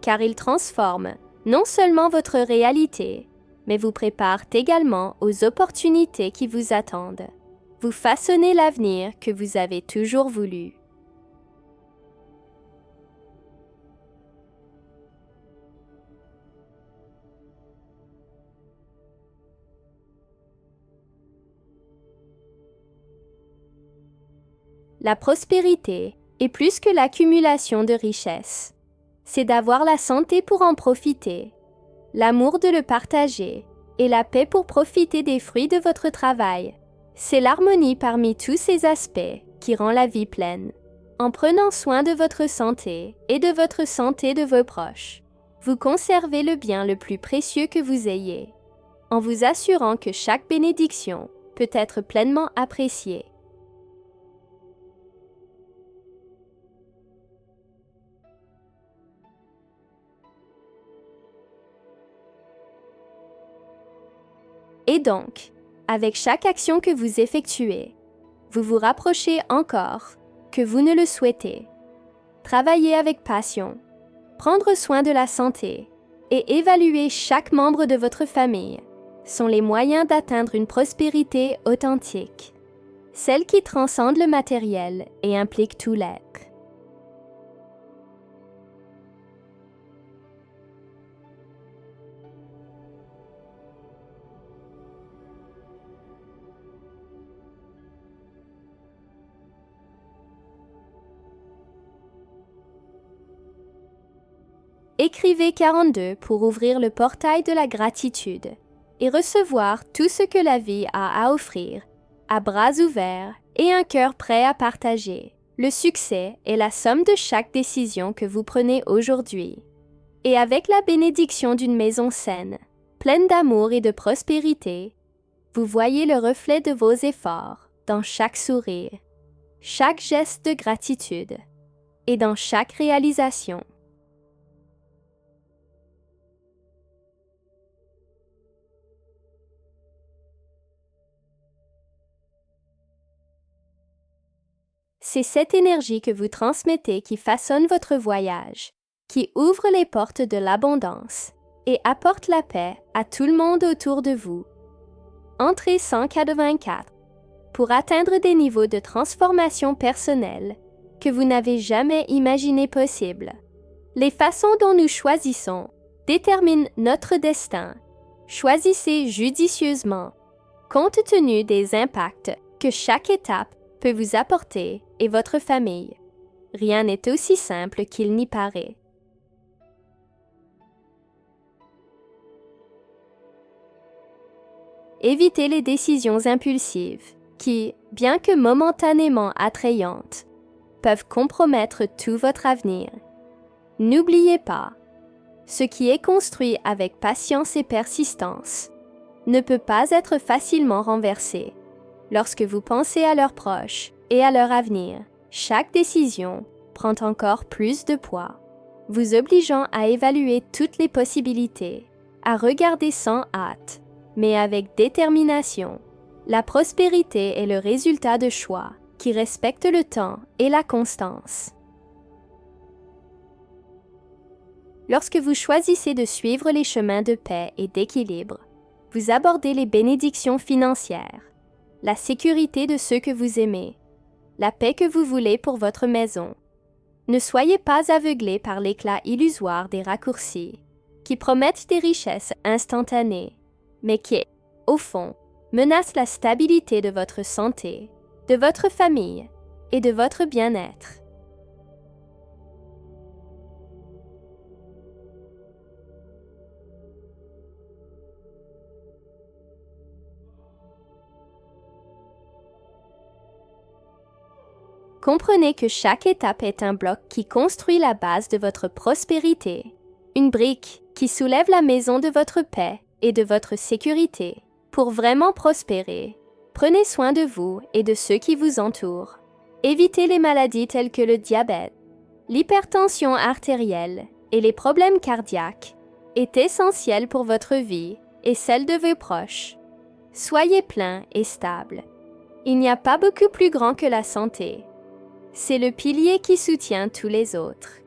car ils transforment non seulement votre réalité, mais vous préparent également aux opportunités qui vous attendent. Vous façonnez l'avenir que vous avez toujours voulu. La prospérité est plus que l'accumulation de richesses. C'est d'avoir la santé pour en profiter, l'amour de le partager et la paix pour profiter des fruits de votre travail. C'est l'harmonie parmi tous ces aspects qui rend la vie pleine. En prenant soin de votre santé et de votre santé de vos proches, vous conservez le bien le plus précieux que vous ayez, en vous assurant que chaque bénédiction peut être pleinement appréciée. Et donc, avec chaque action que vous effectuez, vous vous rapprochez encore que vous ne le souhaitez. Travaillez avec passion, prendre soin de la santé et évaluer chaque membre de votre famille sont les moyens d'atteindre une prospérité authentique, celle qui transcende le matériel et implique tout l'être. Écrivez 42 pour ouvrir le portail de la gratitude et recevoir tout ce que la vie a à offrir, à bras ouverts et un cœur prêt à partager. Le succès est la somme de chaque décision que vous prenez aujourd'hui. Et avec la bénédiction d'une maison saine, pleine d'amour et de prospérité, vous voyez le reflet de vos efforts dans chaque sourire, chaque geste de gratitude et dans chaque réalisation. C'est cette énergie que vous transmettez qui façonne votre voyage, qui ouvre les portes de l'abondance et apporte la paix à tout le monde autour de vous. Entrée 184 pour atteindre des niveaux de transformation personnelle que vous n'avez jamais imaginé possibles. Les façons dont nous choisissons déterminent notre destin. Choisissez judicieusement, compte tenu des impacts que chaque étape peut vous apporter et votre famille. Rien n'est aussi simple qu'il n'y paraît. Évitez les décisions impulsives qui, bien que momentanément attrayantes, peuvent compromettre tout votre avenir. N'oubliez pas, ce qui est construit avec patience et persistance ne peut pas être facilement renversé. Lorsque vous pensez à leurs proches et à leur avenir, chaque décision prend encore plus de poids, vous obligeant à évaluer toutes les possibilités, à regarder sans hâte, mais avec détermination. La prospérité est le résultat de choix qui respectent le temps et la constance. Lorsque vous choisissez de suivre les chemins de paix et d'équilibre, vous abordez les bénédictions financières, la sécurité de ceux que vous aimez, la paix que vous voulez pour votre maison. Ne soyez pas aveuglés par l'éclat illusoire des raccourcis, qui promettent des richesses instantanées, mais qui, au fond, menacent la stabilité de votre santé, de votre famille et de votre bien-être. Comprenez que chaque étape est un bloc qui construit la base de votre prospérité, une brique qui soulève la maison de votre paix et de votre sécurité. Pour vraiment prospérer, prenez soin de vous et de ceux qui vous entourent. Évitez les maladies telles que le diabète, l'hypertension artérielle et les problèmes cardiaques est essentiel pour votre vie et celle de vos proches. Soyez plein et stable. Il n'y a pas beaucoup plus grand que la santé. C'est le pilier qui soutient tous les autres.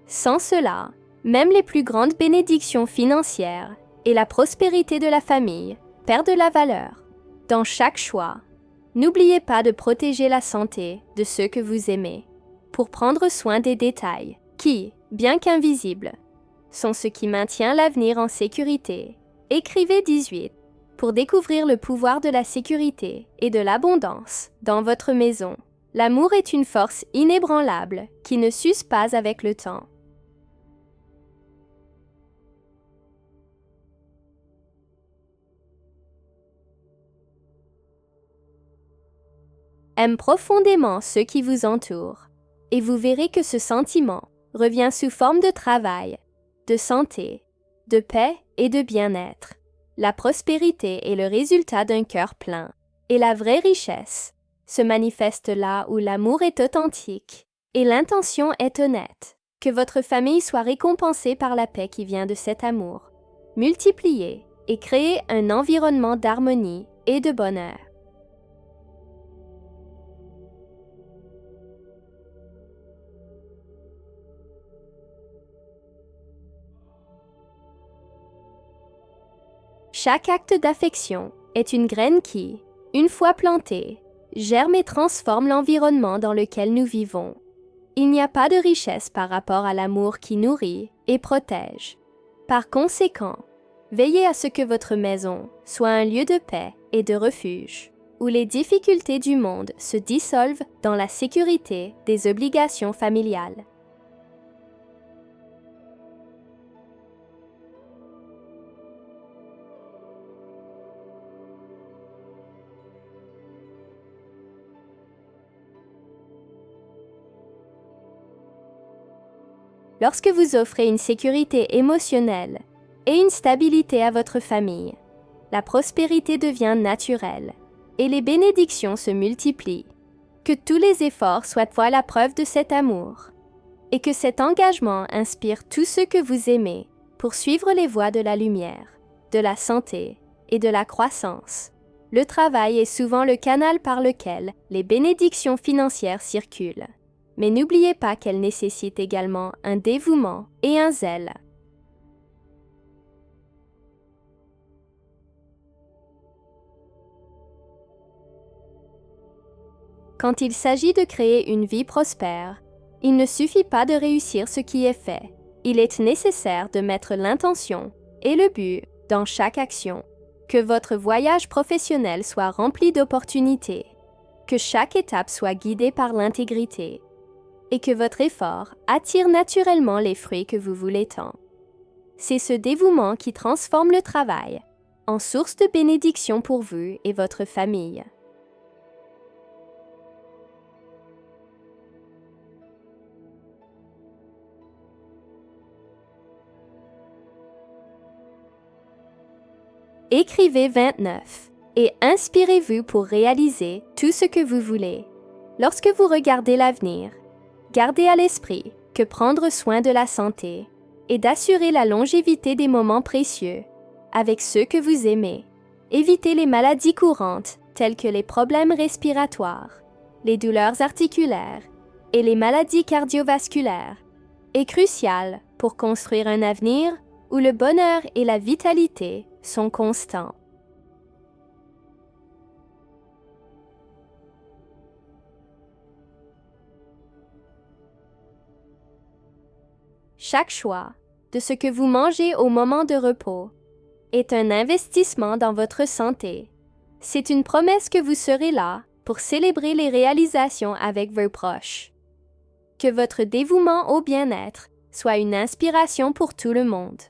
Sans cela, même les plus grandes bénédictions financières et la prospérité de la famille perdent la valeur. Dans chaque choix, n'oubliez pas de protéger la santé de ceux que vous aimez, pour prendre soin des détails qui, bien qu'invisibles, sont ce qui maintient l'avenir en sécurité. Écrivez 18 pour découvrir le pouvoir de la sécurité et de l'abondance dans votre maison. L'amour est une force inébranlable qui ne s'use pas avec le temps. Aime profondément ceux qui vous entourent et vous verrez que ce sentiment revient sous forme de travail, de santé, de paix et de bien-être. La prospérité est le résultat d'un cœur plein et la vraie richesse se manifeste là où l'amour est authentique et l'intention est honnête. Que votre famille soit récompensée par la paix qui vient de cet amour. Multipliez et créez un environnement d'harmonie et de bonheur. Chaque acte d'affection est une graine qui, une fois plantée, germe et transforme l'environnement dans lequel nous vivons. Il n'y a pas de richesse par rapport à l'amour qui nourrit et protège. Par conséquent, veillez à ce que votre maison soit un lieu de paix et de refuge. où les difficultés du monde se dissolvent dans la sécurité des obligations familiales. Lorsque vous offrez une sécurité émotionnelle et une stabilité à votre famille, la prospérité devient naturelle et les bénédictions se multiplient. Que tous les efforts soient la preuve de cet amour et que cet engagement inspire tous ceux que vous aimez pour suivre les voies de la lumière, de la santé et de la croissance. Le travail est souvent le canal par lequel les bénédictions financières circulent. Mais n'oubliez pas qu'elles nécessitent également un dévouement et un zèle. Quand il s'agit de créer une vie prospère, il ne suffit pas de réussir ce qui est fait. Il est nécessaire de mettre l'intention et le but dans chaque action. Que votre voyage professionnel soit rempli d'opportunités, que chaque étape soit guidée par l'intégrité, et que votre effort attire naturellement les fruits que vous voulez tant. C'est ce dévouement qui transforme le travail en source de bénédiction pour vous et votre famille. Écrivez 29 et inspirez-vous pour réaliser tout ce que vous voulez. Lorsque vous regardez l'avenir, gardez à l'esprit que prendre soin de la santé et d'assurer la longévité des moments précieux avec ceux que vous aimez. Évitez les maladies courantes telles que les problèmes respiratoires, les douleurs articulaires et les maladies cardiovasculaires est crucial pour construire un avenir où le bonheur et la vitalité sont constants. Chaque choix de ce que vous mangez au moment de repos est un investissement dans votre santé. C'est une promesse que vous serez là pour célébrer les réalisations avec vos proches. Que votre dévouement au bien-être soit une inspiration pour tout le monde.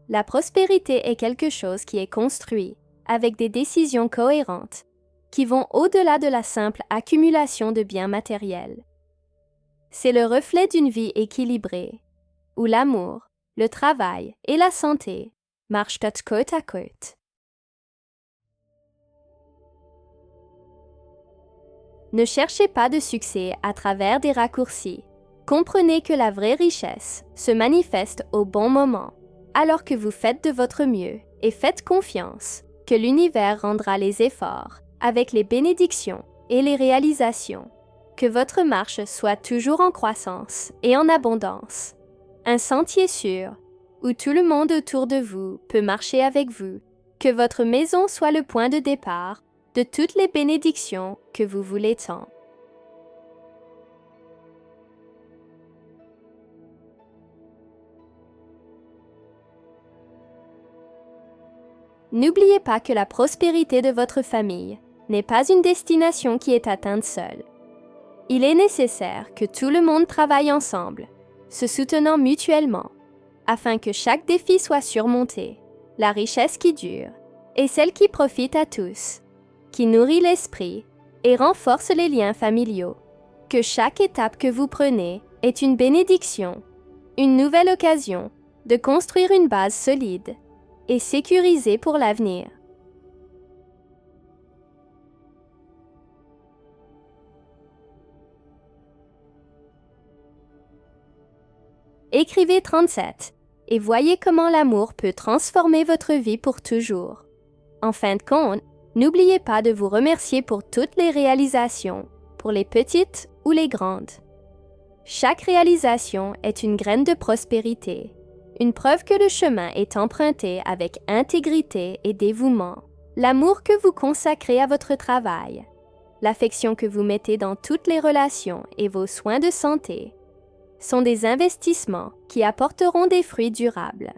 La prospérité est quelque chose qui est construit avec des décisions cohérentes qui vont au-delà de la simple accumulation de biens matériels. C'est le reflet d'une vie équilibrée, où l'amour, le travail et la santé marchent côte à côte. Ne cherchez pas de succès à travers des raccourcis. Comprenez que la vraie richesse se manifeste au bon moment, alors que vous faites de votre mieux et faites confiance que l'univers rendra les efforts avec les bénédictions et les réalisations. Que votre marche soit toujours en croissance et en abondance. Un sentier sûr où tout le monde autour de vous peut marcher avec vous. Que votre maison soit le point de départ de toutes les bénédictions que vous voulez tant. N'oubliez pas que la prospérité de votre famille n'est pas une destination qui est atteinte seule. Il est nécessaire que tout le monde travaille ensemble, se soutenant mutuellement, afin que chaque défi soit surmonté, la richesse qui dure et celle qui profite à tous, qui nourrit l'esprit et renforce les liens familiaux. Que chaque étape que vous prenez est une bénédiction, une nouvelle occasion de construire une base solide et sécurisée pour l'avenir. Écrivez 37 et voyez comment l'amour peut transformer votre vie pour toujours. En fin de compte, n'oubliez pas de vous remercier pour toutes les réalisations, pour les petites ou les grandes. Chaque réalisation est une graine de prospérité, une preuve que le chemin est emprunté avec intégrité et dévouement. L'amour que vous consacrez à votre travail, l'affection que vous mettez dans toutes les relations et vos soins de santé sont des investissements qui apporteront des fruits durables.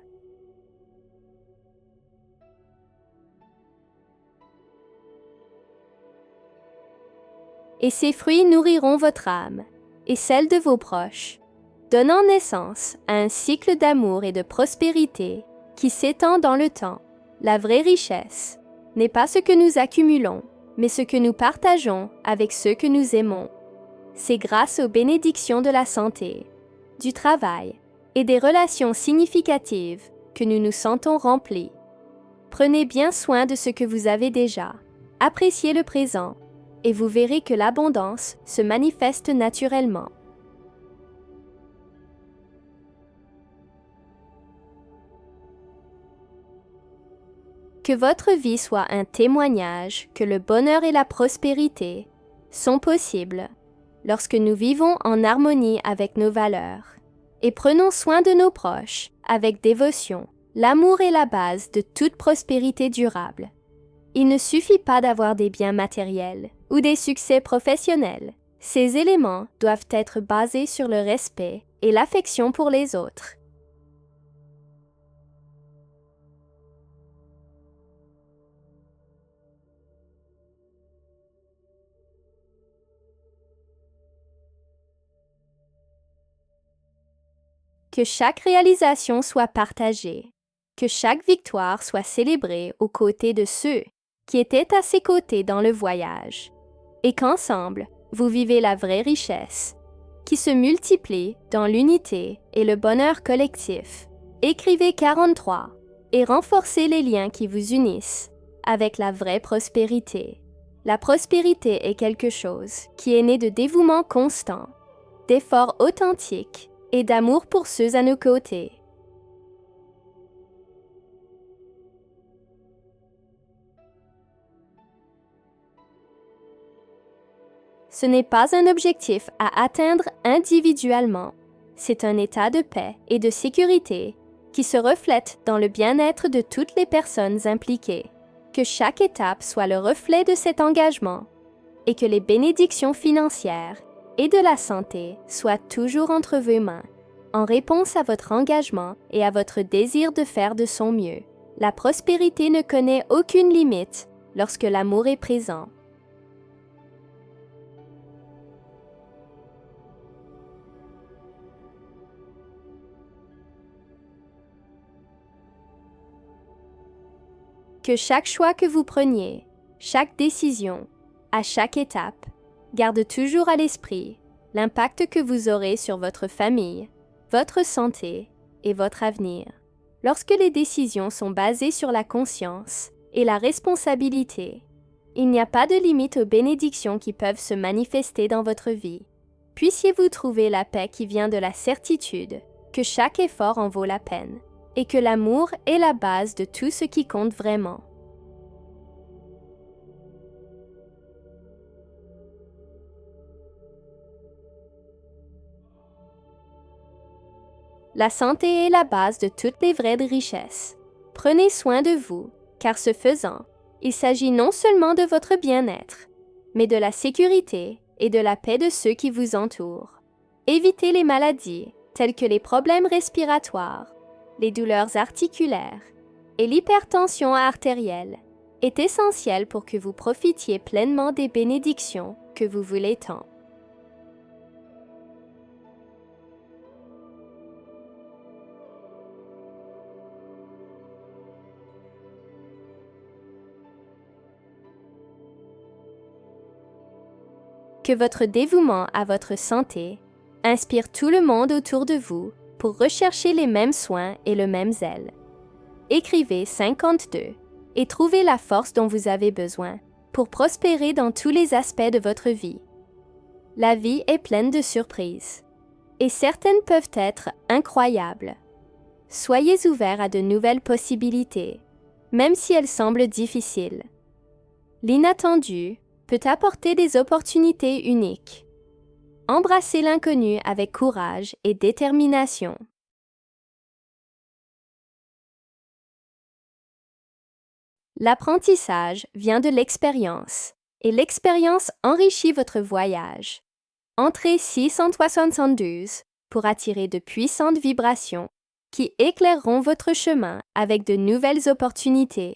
et ces fruits nourriront votre âme et celle de vos proches, donnant naissance à un cycle d'amour et de prospérité qui s'étend dans le temps. La vraie richesse n'est pas ce que nous accumulons, mais ce que nous partageons avec ceux que nous aimons. C'est grâce aux bénédictions de la santé, du travail et des relations significatives que nous nous sentons remplis. Prenez bien soin de ce que vous avez déjà, appréciez le présent, et vous verrez que l'abondance se manifeste naturellement. Que votre vie soit un témoignage que le bonheur et la prospérité sont possibles lorsque nous vivons en harmonie avec nos valeurs et prenons soin de nos proches avec dévotion. L'amour est la base de toute prospérité durable. Il ne suffit pas d'avoir des biens matériels ou des succès professionnels. Ces éléments doivent être basés sur le respect et l'affection pour les autres. Que chaque réalisation soit partagée, que chaque victoire soit célébrée aux côtés de ceux qui étaient à ses côtés dans le voyage, et qu'ensemble, vous vivez la vraie richesse, qui se multiplie dans l'unité et le bonheur collectif. Écrivez 43 et renforcez les liens qui vous unissent avec la vraie prospérité. La prospérité est quelque chose qui est né de dévouement constant, d'efforts authentiques et d'amour pour ceux à nos côtés. Ce n'est pas un objectif à atteindre individuellement, c'est un état de paix et de sécurité qui se reflète dans le bien-être de toutes les personnes impliquées. Que chaque étape soit le reflet de cet engagement et que les bénédictions financières et de la santé soient toujours entre vos mains, en réponse à votre engagement et à votre désir de faire de son mieux. La prospérité ne connaît aucune limite lorsque l'amour est présent. Que chaque choix que vous preniez, chaque décision, à chaque étape, garde toujours à l'esprit l'impact que vous aurez sur votre famille, votre santé et votre avenir. Lorsque les décisions sont basées sur la conscience et la responsabilité, il n'y a pas de limite aux bénédictions qui peuvent se manifester dans votre vie. Puissiez-vous trouver la paix qui vient de la certitude que chaque effort en vaut la peine et que l'amour est la base de tout ce qui compte vraiment. La santé est la base de toutes les vraies richesses. Prenez soin de vous, car ce faisant, il s'agit non seulement de votre bien-être, mais de la sécurité et de la paix de ceux qui vous entourent. Évitez les maladies telles que les problèmes respiratoires, les douleurs articulaires et l'hypertension artérielle est essentiel pour que vous profitiez pleinement des bénédictions que vous voulez tant. Que votre dévouement à votre santé inspire tout le monde autour de vous pour rechercher les mêmes soins et le même zèle. Écrivez 52 et trouvez la force dont vous avez besoin pour prospérer dans tous les aspects de votre vie. La vie est pleine de surprises et certaines peuvent être incroyables. Soyez ouverts à de nouvelles possibilités, même si elles semblent difficiles. L'inattendu peut apporter des opportunités uniques. Embrassez l'inconnu avec courage et détermination. L'apprentissage vient de l'expérience, et l'expérience enrichit votre voyage. Entrez 672 pour attirer de puissantes vibrations qui éclaireront votre chemin avec de nouvelles opportunités.